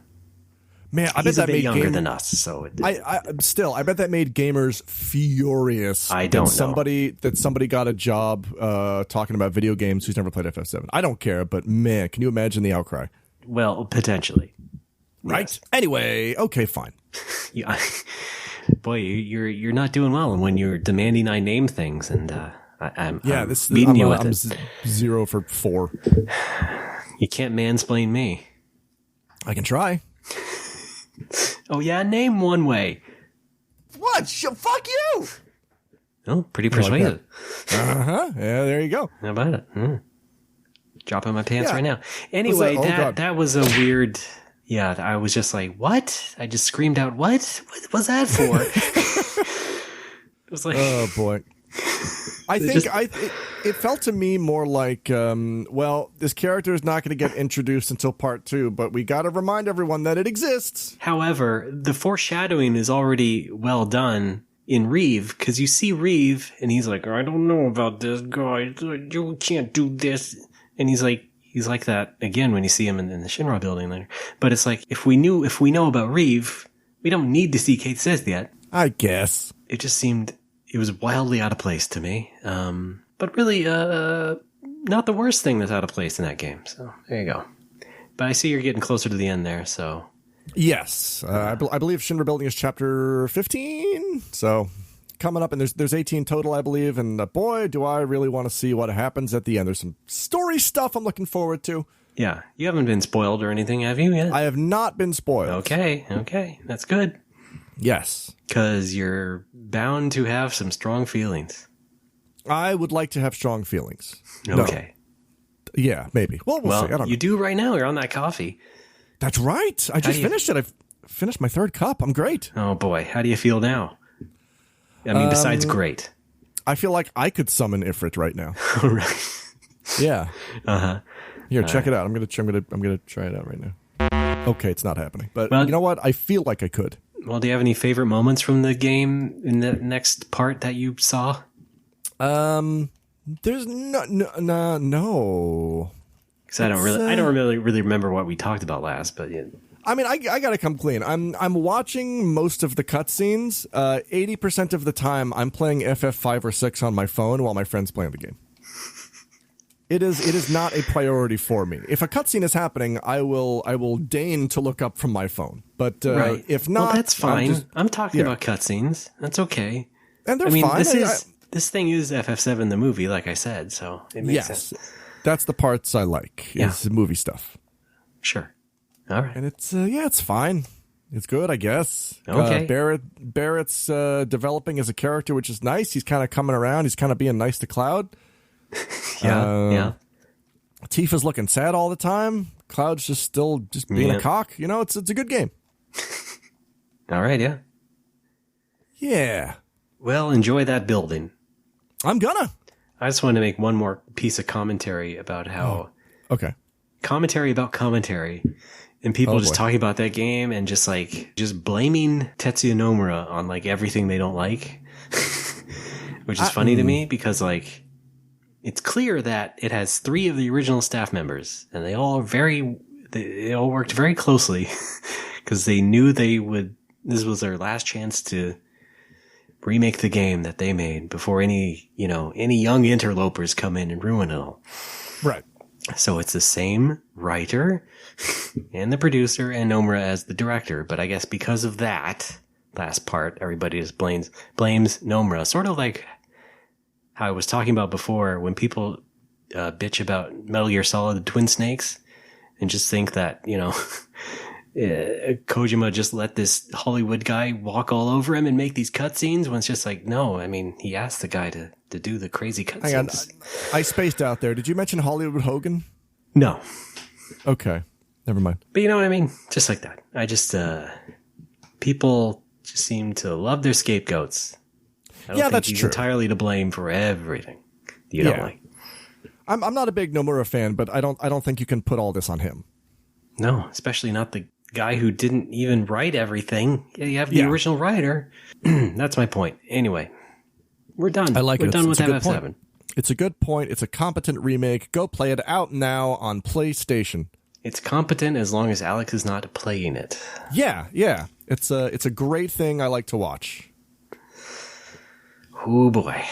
Speaker 2: Man, I
Speaker 1: He's
Speaker 2: bet that
Speaker 1: a bit
Speaker 2: made
Speaker 1: younger than us, so
Speaker 2: I bet that made gamers furious.
Speaker 1: I don't
Speaker 2: that somebody got a job talking about video games who's never played FF7. I don't care, but man, can you imagine the outcry?
Speaker 1: Well, potentially.
Speaker 2: Right.
Speaker 1: Yes.
Speaker 2: Anyway, okay, fine.
Speaker 1: Yeah. Boy, you're not doing well when you're demanding I name things, and I'm beating you with it.
Speaker 2: 0 for 4.
Speaker 1: You can't mansplain me.
Speaker 2: I can try.
Speaker 1: Oh yeah, name one way.
Speaker 5: What? Fuck you!
Speaker 1: Oh, pretty persuasive.
Speaker 2: Yeah, there you go.
Speaker 1: How about it? Dropping my pants right now.
Speaker 2: What's
Speaker 1: Anyway,
Speaker 2: that?
Speaker 1: that was a weird. Yeah, I was just like, what? I just screamed out, what? What was that for? was like,
Speaker 2: oh boy. I think it felt to me more like, well, this character is not going to get introduced until part 2, but we got to remind everyone that it exists.
Speaker 1: However, the foreshadowing is already well done in Reeve, because you see Reeve, and he's like, I don't know about this guy. You can't do this. And he's like that again when you see him in the Shinra building later. But it's like, if we know about Reeve, we don't need to see Kate Sith yet.
Speaker 2: I guess.
Speaker 1: It just seemed... It was wildly out of place to me. But really, not the worst thing that's out of place in that game. So there you go. But I see you're getting closer to the end there, so.
Speaker 2: Yes. I believe Shinra Building is chapter 15. So coming up, and there's 18 total, I believe. And boy, do I really want to see what happens at the end. There's some story stuff I'm looking forward to.
Speaker 1: Yeah. You haven't been spoiled or anything, have you yet?
Speaker 2: I have not been spoiled.
Speaker 1: Okay. That's good.
Speaker 2: Yes.
Speaker 1: Because you're bound to have some strong feelings.
Speaker 2: I would like to have strong feelings.
Speaker 1: Okay.
Speaker 2: No. Yeah, maybe. Well, we'll see. I don't know.
Speaker 1: You do right now. You're on that coffee.
Speaker 2: That's right. I just finished it. I've finished my 3rd cup. I'm great.
Speaker 1: Oh, boy. How do you feel now? I mean, besides great.
Speaker 2: I feel like I could summon Ifrit right now.
Speaker 1: Right.
Speaker 2: Yeah.
Speaker 1: Uh-huh.
Speaker 2: Here, check it out. I'm gonna try it out right now. Okay, it's not happening. But you know what? I feel like I could.
Speaker 1: Well, do you have any favorite moments from the game in the next part that you saw?
Speaker 2: There's no.
Speaker 1: Because I don't really remember what we talked about last, but yeah.
Speaker 2: I mean, I gotta come clean. I'm watching most of the cutscenes. 80% of the time, I'm playing FF5 or 6 on my phone while my friend's playing the game. It is not a priority for me. If a cutscene is happening, I will deign to look up from my phone. But
Speaker 1: right.
Speaker 2: If not,
Speaker 1: well, that's fine. I'm talking about cutscenes. That's okay.
Speaker 2: And they're fine.
Speaker 1: This thing is FF7 the movie, like I said, so it makes sense.
Speaker 2: That's the parts I like. Is the movie stuff.
Speaker 1: Sure. All right.
Speaker 2: And it's it's fine. It's good, I guess.
Speaker 1: Okay.
Speaker 2: Barrett's developing as a character, which is nice. He's kind of coming around. He's kind of being nice to Cloud.
Speaker 1: Yeah.
Speaker 2: Tifa's looking sad all the time. Cloud's just being a cock. You know, it's a good game.
Speaker 1: All right, yeah.
Speaker 2: Yeah.
Speaker 1: Well, enjoy that building.
Speaker 2: I'm gonna.
Speaker 1: I just wanted to make one more piece of commentary about how...
Speaker 2: Oh, okay.
Speaker 1: Commentary about commentary. And people just talking about that game and just blaming Tetsuya Nomura on everything they don't like. Which is funny to me because it's clear that it has 3 of the original staff members and they all worked very closely because they knew this was their last chance to remake the game that they made before any young interlopers come in and ruin it all.
Speaker 2: Right.
Speaker 1: So it's the same writer and the producer and Nomura as the director. But I guess because of that last part, everybody just blames Nomura. Sort of like how I was talking about before when people bitch about Metal Gear Solid, the Twin Snakes, and just think that, Kojima just let this Hollywood guy walk all over him and make these cutscenes when it's just no, I mean, he asked the guy to do the crazy cutscenes.
Speaker 2: Hang on, I spaced out there. Did you mention Hollywood Hogan?
Speaker 1: No.
Speaker 2: Okay, never mind.
Speaker 1: But you know what I mean? Just like that. I just, people just seem to love their scapegoats. I don't think he's entirely to blame for everything you don't like.
Speaker 2: I'm not a big Nomura fan, but I don't think you can put all this on him.
Speaker 1: No, especially not the guy who didn't even write everything. Yeah, you have the original writer. That's my point. Anyway, we're done.
Speaker 2: I like
Speaker 1: we're
Speaker 2: it.
Speaker 1: done
Speaker 2: it's
Speaker 1: with
Speaker 2: a good
Speaker 1: FF7.
Speaker 2: Point. It's a good point. It's a competent remake. Go play it out now on PlayStation.
Speaker 1: It's competent as long as Alex is not playing it.
Speaker 2: Yeah. It's a great thing I like to watch.
Speaker 1: Oh boy.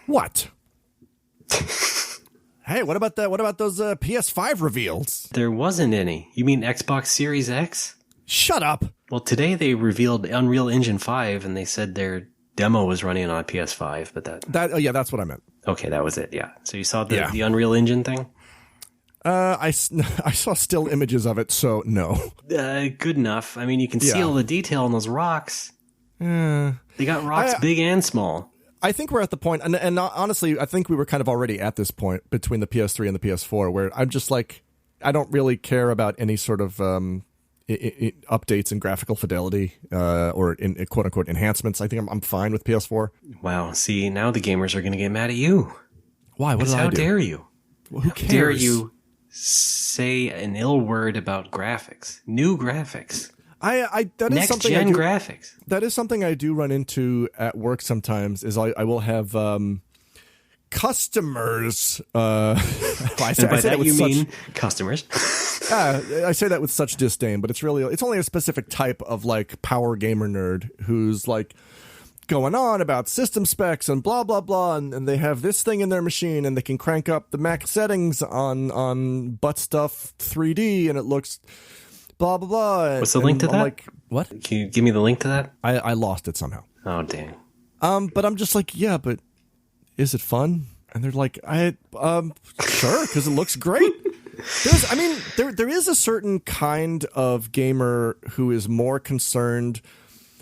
Speaker 2: What? Hey, what about that? What about those PS5 reveals?
Speaker 1: There wasn't any. You mean Xbox Series X?
Speaker 2: Shut up.
Speaker 1: Well, today they revealed Unreal Engine 5 and they said their demo was running on PS5, but
Speaker 2: that's what I meant.
Speaker 1: Okay, that was it. Yeah. So you saw the Unreal Engine thing?
Speaker 2: I saw still images of it, so no.
Speaker 1: Good enough. I mean, you can see all the detail on those rocks. They got rocks big and small.
Speaker 2: I think we're at the point, and honestly, I think we were kind of already at this point between the PS3 and the PS4, where I'm just I don't really care about any sort of updates in graphical fidelity or in quote unquote enhancements. I think I'm fine with PS4.
Speaker 1: Wow. See, now the gamers are going to get mad at you.
Speaker 2: Why? What did I do?
Speaker 1: How dare you?
Speaker 2: Well, who cares?
Speaker 1: How dare you say an ill word about graphics? New graphics.
Speaker 2: That is
Speaker 1: Next
Speaker 2: something
Speaker 1: gen
Speaker 2: I do,
Speaker 1: graphics.
Speaker 2: That is something I do run into at work sometimes. Is I will have customers. I say that you mean
Speaker 1: customers.
Speaker 2: I say that with such disdain, but it's only a specific type of like power gamer nerd who's like going on about system specs and blah blah blah, and they have this thing in their machine and they can crank up the max settings on butt stuff 3D and it looks blah blah blah.
Speaker 1: What's the link to that?
Speaker 2: Like, what?
Speaker 1: Can you give me the link to that?
Speaker 2: I lost it somehow.
Speaker 1: Oh dang.
Speaker 2: But I'm just like, yeah, but is it fun? And they're like, sure, because it looks great. There is a certain kind of gamer who is more concerned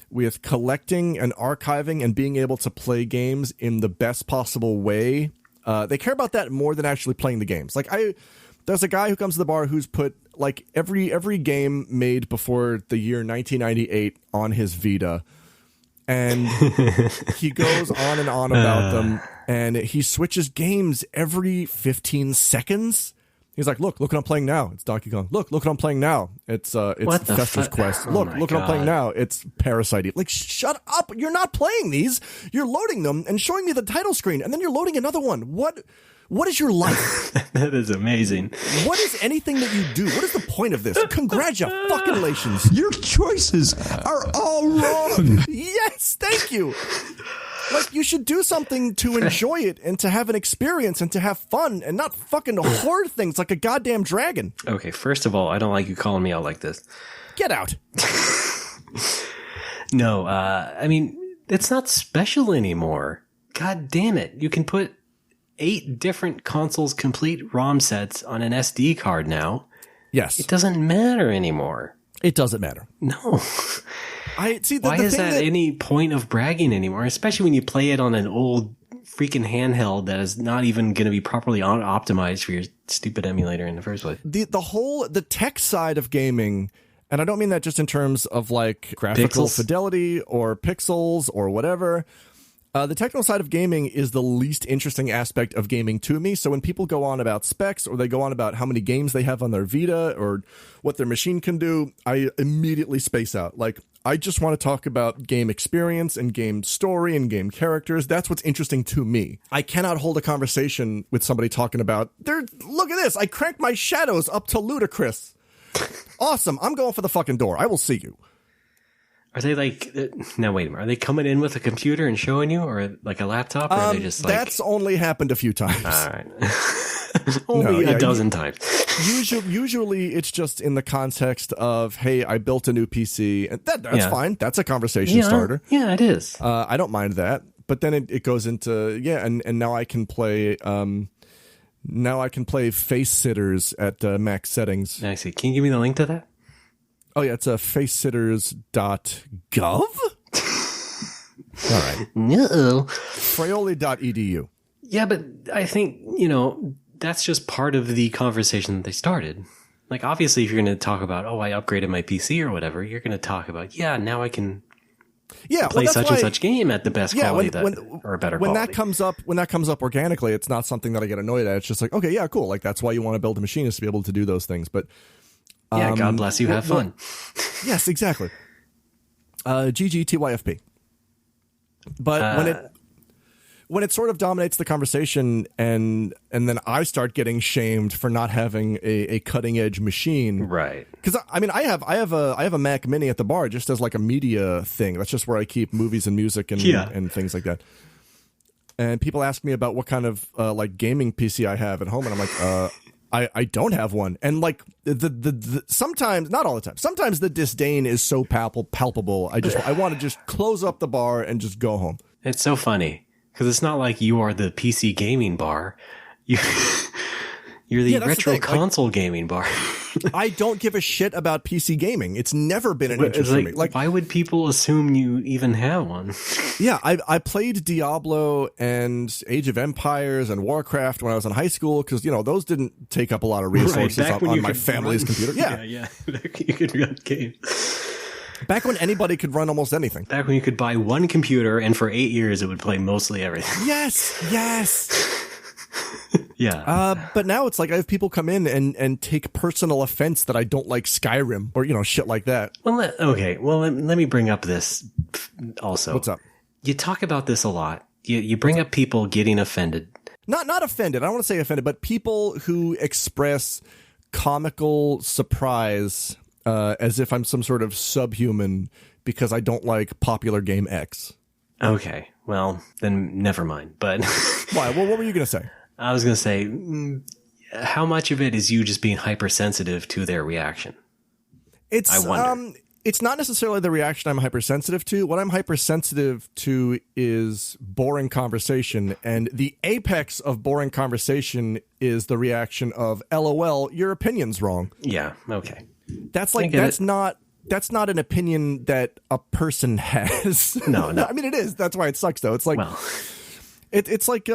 Speaker 2: with collecting and archiving and being able to play games in the best possible way. They care about that more than actually playing the games. Like there's a guy who comes to the bar who's put like every game made before the year 1998 on his Vita. And he goes on and on about them, and he switches games every 15 seconds. He's like, look what I'm playing now. It's Donkey Kong. Look what I'm playing now. It's Fester's Quest. Look what I'm playing now. It's Parasite. Like, shut up. You're not playing these. You're loading them and showing me the title screen, and then you're loading another one. What is your life?
Speaker 1: That is amazing.
Speaker 2: What is anything that you do? What is the point of this? Congratulations.
Speaker 4: Your choices are all wrong.
Speaker 2: Yes, thank you. Like, you should do something to enjoy it and to have an experience and to have fun and not fucking hoard things like a goddamn dragon.
Speaker 1: Okay, first of all, I don't like you calling me out like this.
Speaker 2: Get out.
Speaker 1: No, I mean, it's not special anymore. God damn it. You can put 8 different consoles complete ROM sets on an SD card now.
Speaker 2: Yes.
Speaker 1: It doesn't matter anymore.
Speaker 2: It doesn't matter.
Speaker 1: No.
Speaker 2: Why
Speaker 1: is that any point of bragging anymore? Especially when you play it on an old freaking handheld that is not even going to be properly optimized for your stupid emulator in the first place.
Speaker 2: The tech side of gaming, and I don't mean that just in terms of like graphical fidelity or pixels or whatever. The technical side of gaming is the least interesting aspect of gaming to me. So when people go on about specs or they go on about how many games they have on their Vita or what their machine can do, I immediately space out. Like, I just want to talk about game experience and game story and game characters. That's what's interesting to me. I cannot hold a conversation with somebody talking about, look at this, I cranked my shadows up to ludicrous. Awesome, I'm going for the fucking door. I will see you.
Speaker 1: Are they like, now wait a minute, are they coming in with a computer and showing you, or like a laptop, or are they just like...
Speaker 2: That's only happened a few times.
Speaker 1: All right. Only a dozen times.
Speaker 2: Usually it's just in the context of, hey, I built a new PC, and that's fine. That's a conversation starter.
Speaker 1: Yeah, it is.
Speaker 2: I don't mind that. But then it goes into, and now I can play... Now I can play face sitters at max settings.
Speaker 1: I see. Can you give me the link to that?
Speaker 2: Oh, yeah, it's facesitters.gov? All right.
Speaker 1: No.
Speaker 2: Fraioli.edu.
Speaker 1: Yeah, but I think, that's just part of the conversation that they started. Like, obviously, if you're going to talk about, I upgraded my PC or whatever, you're going to talk about, now I can play such and such game at the best quality or better quality.
Speaker 2: When that comes up organically, it's not something that I get annoyed at. It's just like, okay, yeah, cool. Like, that's why you want to build a machine, is to be able to do those things. But
Speaker 1: God bless you. Have fun.
Speaker 2: Yes, exactly. GGTYFP. But when it sort of dominates the conversation, and then I start getting shamed for not having a cutting edge machine,
Speaker 1: right?
Speaker 2: Because I have a Mac Mini at the bar just as like a media thing. That's just where I keep movies and music and things like that. And people ask me about what kind of like gaming PC I have at home, and I'm like, I don't have one. And like the sometimes, not all the time, sometimes the disdain is so palpable. I want to just close up the bar and just go home.
Speaker 1: It's so funny because it's not like you are the PC gaming bar. You're the
Speaker 2: Yeah, that's the
Speaker 1: retro
Speaker 2: thing.
Speaker 1: console gaming bar.
Speaker 2: I don't give a shit about PC gaming. It's never been an interest for me. Like,
Speaker 1: why would people assume you even have one?
Speaker 2: yeah, I played Diablo and Age of Empires and Warcraft when I was in high school because, those didn't take up a lot of resources on my family's computer. Yeah.
Speaker 1: You could run games.
Speaker 2: Back when anybody could run almost anything.
Speaker 1: Back when you could buy one computer and for 8 years it would play mostly everything.
Speaker 2: Yes.
Speaker 1: Yeah.
Speaker 2: But now it's like I have people come in and take personal offense that I don't like Skyrim or, shit like that.
Speaker 1: Well, let me bring up this also.
Speaker 2: What's up?
Speaker 1: You talk about this a lot. You bring up people getting offended.
Speaker 2: Not offended. I don't want to say offended, but people who express comical surprise as if I'm some sort of subhuman because I don't like popular game X.
Speaker 1: Okay. Well, then never mind. But
Speaker 2: why? Well, what were you going to say?
Speaker 1: I was going to say, how much of it is you just being hypersensitive to their reaction?
Speaker 2: I wonder. It's not necessarily the reaction I'm hypersensitive to. What I'm hypersensitive to is boring conversation, and the apex of boring conversation is the reaction of "LOL, your opinion's wrong."
Speaker 1: Yeah. Okay.
Speaker 2: That's not an opinion that a person has.
Speaker 1: No.
Speaker 2: I mean, it is. That's why it sucks, though. It's like, it's like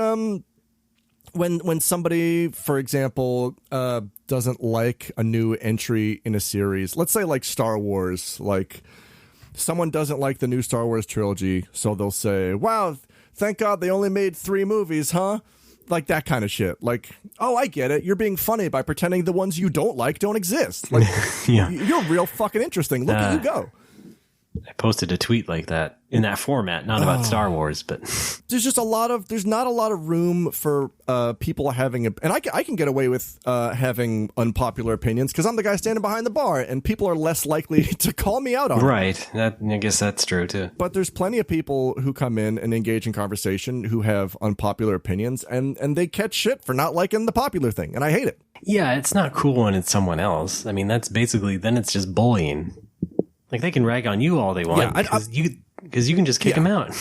Speaker 2: when somebody, for example, doesn't like a new entry in a series. Let's say like Star Wars. Like someone doesn't like the new Star Wars trilogy, so they'll say, "Wow, thank God they only made 3 movies, huh?" Like that kind of shit. Like, oh, I get it. You're being funny by pretending the ones you don't like don't exist. Like,
Speaker 1: yeah.
Speaker 2: You're real fucking interesting. Look at you go.
Speaker 1: I posted a tweet like that in that format, not about Star Wars, but
Speaker 2: there's just there's not a lot of room for people having and I can get away with having unpopular opinions because I'm the guy standing behind the bar and people are less likely to call me out on
Speaker 1: it. I guess that's true too.
Speaker 2: But there's plenty of people who come in and engage in conversation who have unpopular opinions and they catch shit for not liking the popular thing, and I hate it.
Speaker 1: Yeah, it's not cool when it's someone else. I mean, that's basically, then it's just bullying. Like, they can rag on you all they want because you can just kick them out.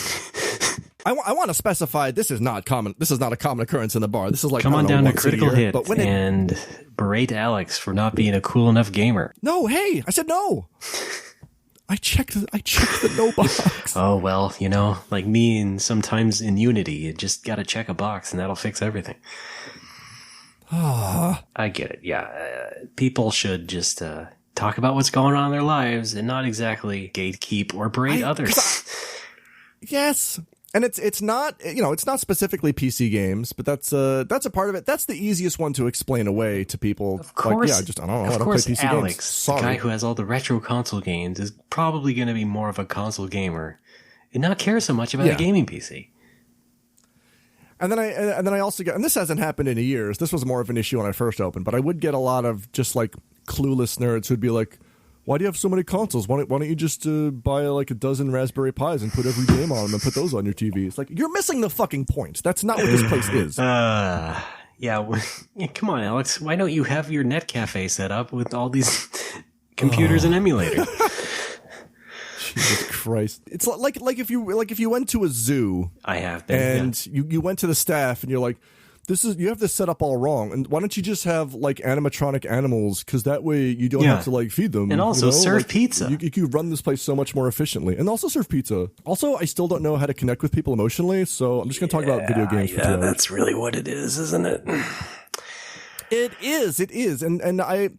Speaker 2: I want to specify this is not common. This is not a common occurrence in the bar. This is like,
Speaker 1: come on down to Critical Hit
Speaker 2: but
Speaker 1: and berate Alex for not being a cool enough gamer.
Speaker 2: No, hey, I said no. I checked the no box.
Speaker 1: Oh, well, like me and sometimes in Unity, you just got to check a box and that'll fix everything. I get it. Yeah. People should just talk about what's going on in their lives and not exactly gatekeep or berate others.
Speaker 2: Yes. And it's not, it's not specifically PC games, but that's a part of it. That's the easiest one to explain away to people.
Speaker 1: Of course.
Speaker 2: Like, I don't
Speaker 1: Of course,
Speaker 2: play PC
Speaker 1: Alex,
Speaker 2: games. Sorry.
Speaker 1: the guy who has all the retro console games, is probably going to be more of a console gamer and not care so much about a gaming PC.
Speaker 2: And then I also get, and this hasn't happened in years. This was more of an issue when I first opened, but I would get a lot of just like clueless nerds who'd be like, "Why do you have so many consoles? Why don't you just buy like a dozen Raspberry Pis and put every game on them and put those on your TV?" It's like, you're missing the fucking point. That's not what this place is.
Speaker 1: Yeah, come on, Alex. Why don't you have your net cafe set up with all these computers and emulators?
Speaker 2: Jesus Christ! It's like if you went to a zoo.
Speaker 1: I have been,
Speaker 2: and you went to the staff and you're like, you have this set up all wrong, and why don't you just have like animatronic animals, because that way you don't have to like feed them,
Speaker 1: and also serve pizza.
Speaker 2: You could run this place so much more efficiently, and also serve pizza. Also, I still don't know how to connect with people emotionally, so I'm just going to talk about video games for 2 hours.
Speaker 1: That's really what it is, isn't it?
Speaker 2: It is, and I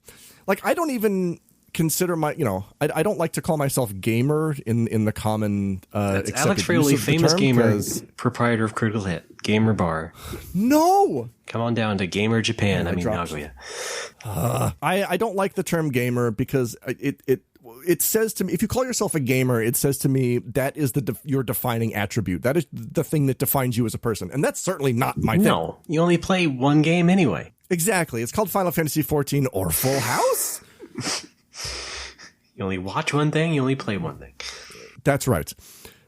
Speaker 2: don't even consider I don't like to call myself gamer in the common
Speaker 1: That's Alex Fraley, famous gamer, proprietor of Critical Hit, Gamer Bar.
Speaker 2: No!
Speaker 1: Come on down to Gamer Japan. Nagoya.
Speaker 2: I don't like the term gamer because it says to me, if you call yourself a gamer, it says to me that is your defining attribute. That is the thing that defines you as a person. And that's certainly not my thing.
Speaker 1: No, you only play one game anyway.
Speaker 2: Exactly. It's called Final Fantasy XIV or Full House.
Speaker 1: You only watch one thing, you only play one thing.
Speaker 2: That's right.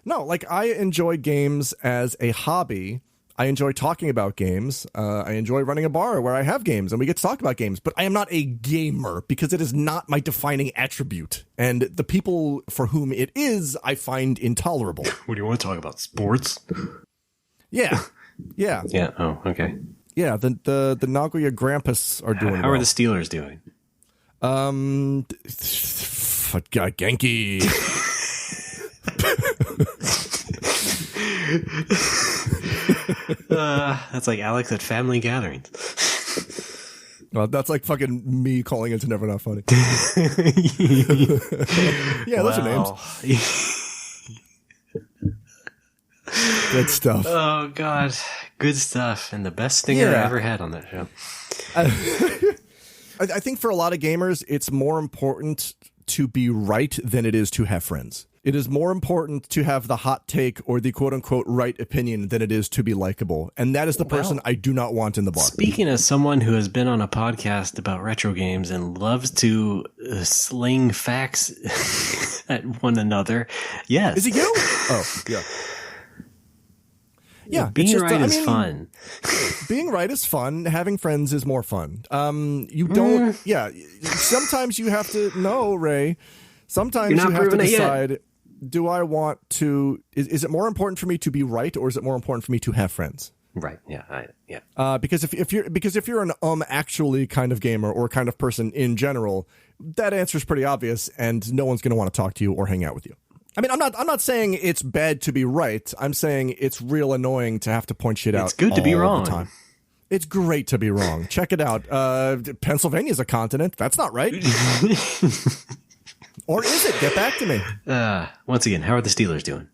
Speaker 2: No, like, I enjoy games as a hobby. I enjoy talking about games. I enjoy running a bar where I have games and we get to talk about games, but I am not a gamer because it is not my defining attribute. And the people for whom it is, I find intolerable.
Speaker 1: What do you want to talk about? Sports?
Speaker 2: Yeah. Yeah.
Speaker 1: Yeah. Oh, okay.
Speaker 2: Yeah, the Nagoya Grampus are doing
Speaker 1: How
Speaker 2: well.
Speaker 1: are the Steelers doing?
Speaker 2: Genki.
Speaker 1: That's like Alex at family gatherings.
Speaker 2: Well, that's like fucking me calling into Never Not Funny. Yeah, those are names. Good stuff.
Speaker 1: Oh, God. Good stuff. And the best stinger I ever had on that show.
Speaker 2: I think for a lot of gamers, it's more important to be right than it is to have friends. It is more important to have the hot take or the quote-unquote right opinion than it is to be likable. And that is the person I do not want in the bar.
Speaker 1: Speaking as someone who has been on a podcast about retro games and loves to sling facts at one another, yes.
Speaker 2: Is it you? Oh, yeah. Yeah,
Speaker 1: being right is fun.
Speaker 2: Being right is fun. Having friends is more fun. You don't. Yeah, sometimes you have to. No, Ray. Sometimes you have to decide. Do I want to? Is it more important for me to be right, or is it more important for me to have friends?
Speaker 1: Right. Yeah.
Speaker 2: Because if you're an actually kind of gamer or kind of person in general, that answer is pretty obvious, and no one's going to want to talk to you or hang out with you. I mean, I'm not saying it's bad to be right. I'm saying it's real annoying to have to point shit out.
Speaker 1: It's good to be wrong.
Speaker 2: The time. It's great to be wrong. Check it out. Pennsylvania's a continent. That's not right. Or is it? Get back to me.
Speaker 1: Once again, how are the Steelers doing?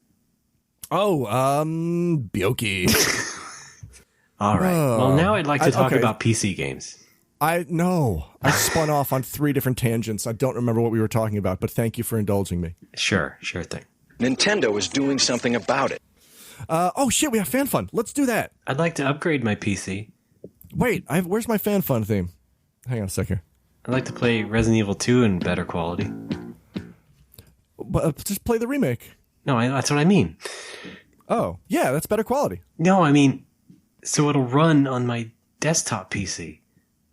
Speaker 2: Oh, Bioki.
Speaker 1: All right. Well, now I'd like to talk about PC games.
Speaker 2: I spun off on 3 different tangents. I don't remember what we were talking about, but thank you for indulging me.
Speaker 1: Sure thing.
Speaker 5: Nintendo is doing something about it.
Speaker 2: Oh shit, we have fan fun. Let's do that.
Speaker 1: I'd like to upgrade my PC.
Speaker 2: Wait, where's my fan fun theme? Hang on a second.
Speaker 1: I'd like to play Resident Evil 2 in better quality.
Speaker 2: But just play the remake.
Speaker 1: No, that's what I mean.
Speaker 2: Oh, yeah, that's better quality.
Speaker 1: No, I mean, so it'll run on my desktop PC.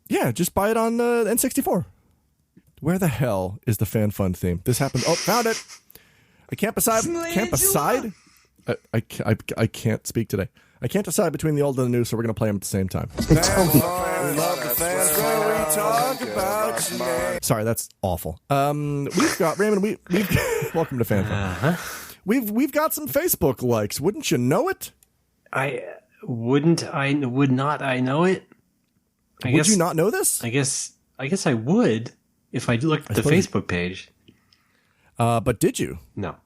Speaker 2: Yeah, just buy it on the N64. Where the hell is the fan fun theme? This happened. Oh, found it. I can't decide. I can't speak today. I can't decide between the old and the new, so we're going to play them at the same time. Sorry, that's awful. We've got Raymond. We've welcome to Fan Fun. We've got some Facebook likes. Wouldn't you know it?
Speaker 1: Would not I know it?
Speaker 2: Would you not know this?
Speaker 1: I guess I would if I looked at the Facebook page.
Speaker 2: But did you?
Speaker 1: No.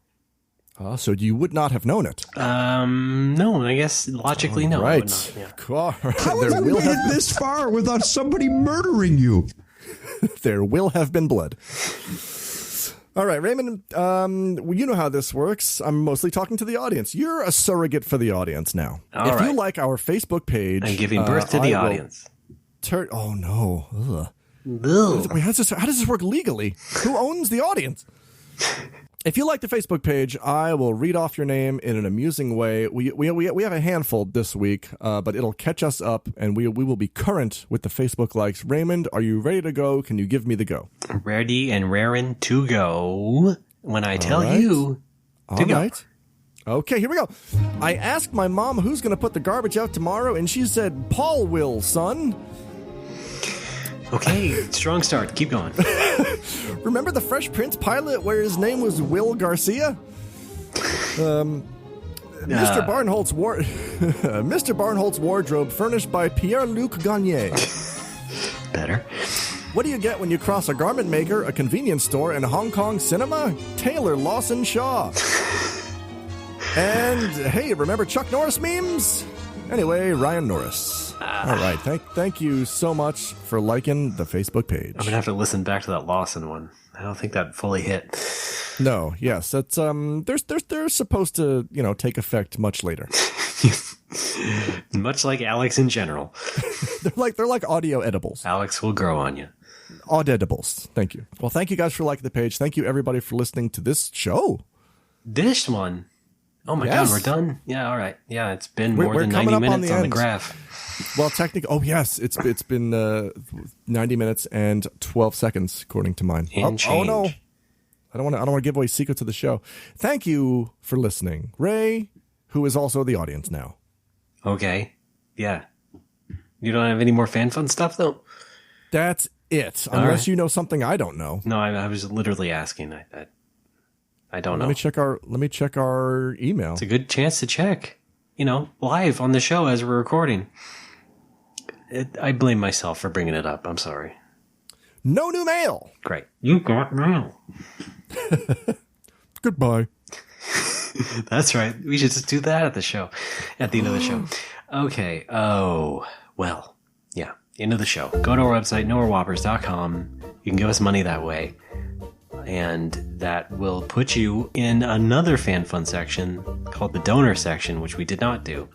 Speaker 2: So you would not have known it.
Speaker 1: No, I guess logically no.
Speaker 2: Right.
Speaker 1: Not, yeah.
Speaker 4: How have you made it this far without somebody murdering you?
Speaker 2: There will have been blood. All right, Raymond, you know how this works. I'm mostly talking to the audience. You're a surrogate for the audience now. If you like our Facebook page...
Speaker 1: I'm giving birth to the audience.
Speaker 2: Oh, no. Ugh. Wait, how does this work legally? Who owns the audience? If you like the Facebook page, I will read off your name in an amusing way. We have a handful this week, but it'll catch us up, and we will be current with the Facebook likes. Raymond, are you ready to go? Can you give me the go?
Speaker 1: Ready and raring to go when I tell you to go. All right.
Speaker 2: Okay, here we go. I asked my mom who's going to put the garbage out tomorrow, and she said, Paul will, son.
Speaker 1: Okay, strong start. Keep going.
Speaker 2: Remember the Fresh Prince pilot where his name was Will Garcia? Mr. Barnholt's wardrobe furnished by Pierre-Luc Gagne.
Speaker 1: Better.
Speaker 2: What do you get when you cross a garment maker, a convenience store, and a Hong Kong cinema? Taylor Lawson Shaw. And, hey, remember Chuck Norris memes? Anyway, Ryan Norris. All right, thank you so much for liking the Facebook page.
Speaker 1: I'm gonna have to listen back to that Lawson one. I don't think that fully hit.
Speaker 2: No, yes, that's they're supposed to take effect much later.
Speaker 1: Much like Alex in general.
Speaker 2: they're like audio edibles.
Speaker 1: Alex will grow on you.
Speaker 2: Odd edibles. Thank you. Well, thank you guys for liking the page. Thank you everybody for listening to this show.
Speaker 1: This one. Oh my God, we're done? Yeah, all right. Yeah, it's been more than 90 minutes on the graph.
Speaker 2: Well, technically, it's been 90 minutes and 12 seconds according to mine. Oh no, I don't want to give away secrets of the show. Thank you for listening, Ray, who is also the audience now.
Speaker 1: Okay, yeah. You don't have any more fan fun stuff, though?
Speaker 2: That's it. Unless you know something I don't know.
Speaker 1: No, I was literally asking. I don't know.
Speaker 2: Let me check our email.
Speaker 1: It's a good chance to check. Live on the show as we're recording. I blame myself for bringing it up. I'm sorry.
Speaker 2: No new mail.
Speaker 1: Great. You got mail.
Speaker 2: Goodbye.
Speaker 1: That's right. We should just do that at the end of the show. Okay. Oh, well, yeah. End of the show. Go to our website, knowwhoppers.com. You can give us money that way. And that will put you in another fan fun section called the donor section, which we did not do.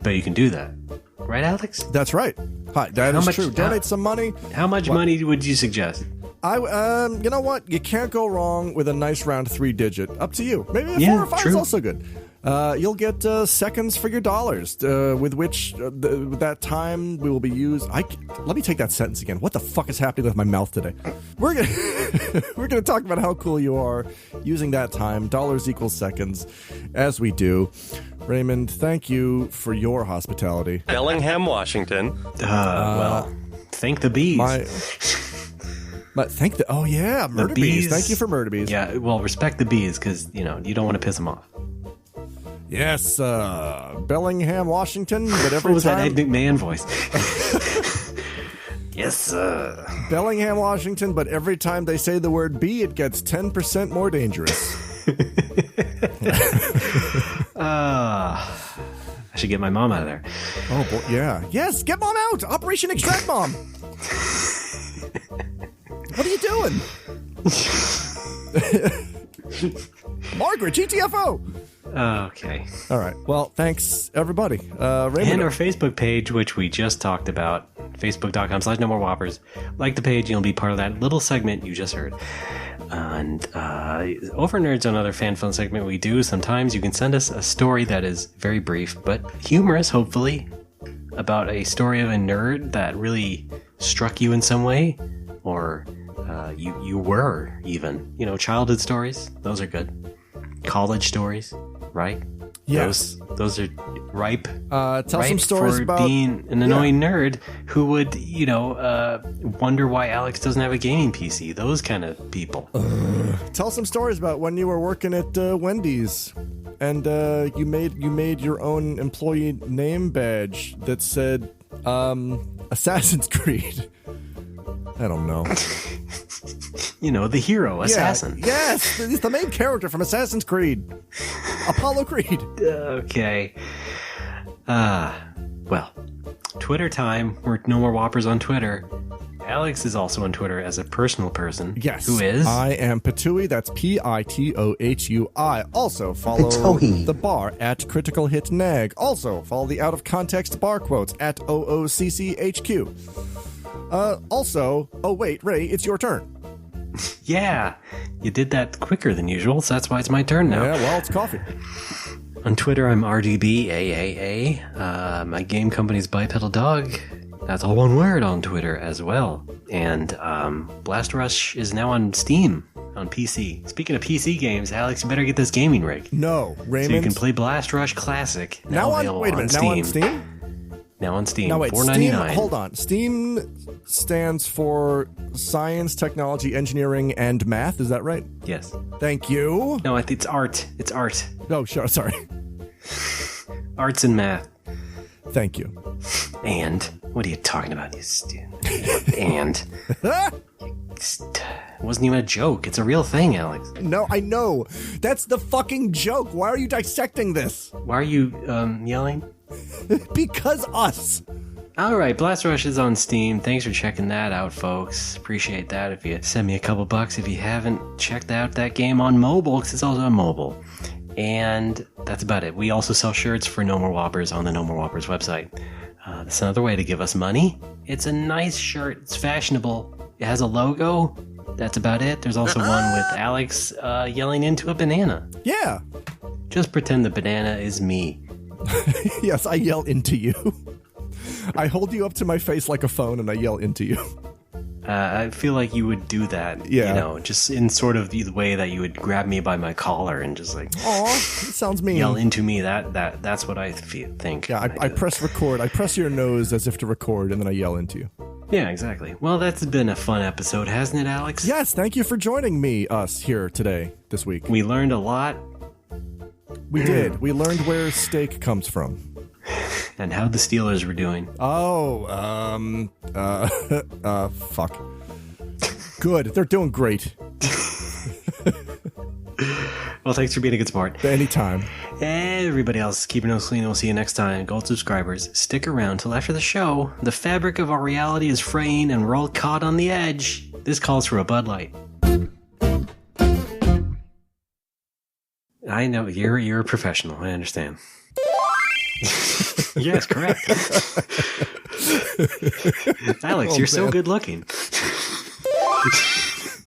Speaker 1: But you can do that. Right, Alex?
Speaker 2: That's right. Hi, that is true. Donate some money.
Speaker 1: How much money would you suggest?
Speaker 2: You know what? You can't go wrong with a nice round 3-digit. Up to you. Maybe 4 or 5
Speaker 1: true.
Speaker 2: is also good. You'll get seconds for your dollars, with which that time we will be used. Let me take that sentence again. What the fuck is happening with my mouth today? We're gonna talk about how cool you are using that time. Dollars equals seconds, as we do. Raymond, thank you for your hospitality.
Speaker 3: Bellingham, Washington.
Speaker 1: Well, thank the bees.
Speaker 2: Murder bees. Thank you for murder bees.
Speaker 1: Yeah, well, respect the bees because you don't want to piss them off.
Speaker 2: Yes, Bellingham, Washington. But every
Speaker 1: what was
Speaker 2: time...
Speaker 1: that Ed McMahon voice? Yes, sir.
Speaker 2: Bellingham, Washington. But every time they say the word bee, it gets 10% more dangerous.
Speaker 1: I should get my mom out of there.
Speaker 2: Oh, boy, yeah. Yes, get mom out. Operation Extract Mom. What are you doing? Margaret, GTFO.
Speaker 1: Okay.
Speaker 2: All right. Well, thanks, everybody. Raymond.
Speaker 1: And our Facebook page, which we just talked about, facebook.com/NoMoWhoppers. Like the page, you'll be part of that little segment you just heard. And Over Nerds, another fan fun segment we do. Sometimes you can send us a story that is very brief, but humorous, hopefully, about a story of a nerd that really struck you in some way, or you were even. Childhood stories. Those are good. College stories, right?
Speaker 2: Yes.
Speaker 1: Those are ripe.
Speaker 2: Tell some stories
Speaker 1: for
Speaker 2: about
Speaker 1: being an annoying nerd who would, wonder why Alex doesn't have a gaming PC. Those kind of people.
Speaker 2: Tell some stories about when you were working at Wendy's and you made your own employee name badge that said Assassin's Creed. I don't know.
Speaker 1: The hero, assassin.
Speaker 2: Yes, he's the main character from Assassin's Creed. Apollo Creed.
Speaker 1: Okay. Well, Twitter time. We're No More Whoppers on Twitter. Alex is also on Twitter as a personal person.
Speaker 2: Yes.
Speaker 1: Who is?
Speaker 2: I am Pitohui. That's Pitohui. Also follow
Speaker 7: Pitohui.
Speaker 2: the bar at Critical Hit Nag. Also follow the Out of Context bar quotes at OOCCHQ. Also, oh wait, Ray, it's your turn.
Speaker 1: Yeah, you did that quicker than usual, so that's why it's my turn now.
Speaker 2: Yeah, well, it's coffee.
Speaker 1: On Twitter, I'm RDBAAA. My game company's Bipedal Dog. That's all one word on Twitter as well. And Blast Rush is now on Steam on PC. Speaking of PC games, Alex, you better get this gaming rig.
Speaker 2: No, Raymond.
Speaker 1: So you can play Blast Rush Classic.
Speaker 2: Now on, wait a minute, now on Steam?
Speaker 1: Now on Steam.
Speaker 2: Now wait,
Speaker 1: $4.99.
Speaker 2: Steam, hold on. Steam stands for Science, Technology, Engineering, and Math. Is that right?
Speaker 1: Yes.
Speaker 2: Thank you.
Speaker 1: No, it's art. It's art.
Speaker 2: Oh, sure. Sorry.
Speaker 1: Arts and math.
Speaker 2: Thank you.
Speaker 1: And what are you talking about? And it wasn't even a joke. It's a real thing, Alex.
Speaker 2: No, I know. That's the fucking joke. Why are you dissecting this?
Speaker 1: Why are you yelling?
Speaker 2: Because us.
Speaker 1: All right, Blast Rush is on Steam. Thanks for checking that out, folks. Appreciate that. If you send me a couple bucks if you haven't checked out that game on mobile, because it's also on mobile. And that's about it. We also sell shirts for No More Whoppers on the No More Whoppers website. That's another way to give us money. It's a nice shirt. It's fashionable. It has a logo. That's about it. There's also one with Alex yelling into a banana.
Speaker 2: Yeah.
Speaker 1: Just pretend the banana is me.
Speaker 2: Yes, I yell into you. I hold you up to my face like a phone and I yell into you.
Speaker 1: I feel like you would do that,
Speaker 2: Yeah.
Speaker 1: you know, just in sort of the way that you would grab me by my collar and just like,
Speaker 2: Aw, it sounds mean.
Speaker 1: yell into me. That's what I think.
Speaker 2: Yeah, I press record. I press your nose as if to record, and then I yell into you.
Speaker 1: Yeah, exactly. Well, that's been a fun episode, hasn't it, Alex?
Speaker 2: Yes, thank you for joining us here today, this week.
Speaker 1: We learned a lot.
Speaker 2: We did. We learned where steak comes from.
Speaker 1: And how the Steelers were doing.
Speaker 2: Oh, fuck. Good. They're doing great.
Speaker 1: Well, thanks for being a good sport.
Speaker 2: Anytime.
Speaker 1: Everybody else, keep your nose clean. We'll see you next time. Gold subscribers, stick around till after the show. The fabric of our reality is fraying and we're all caught on the edge. This calls for a Bud Light. I know, you're a professional. I understand. Yes, correct. Alex, you're so good looking.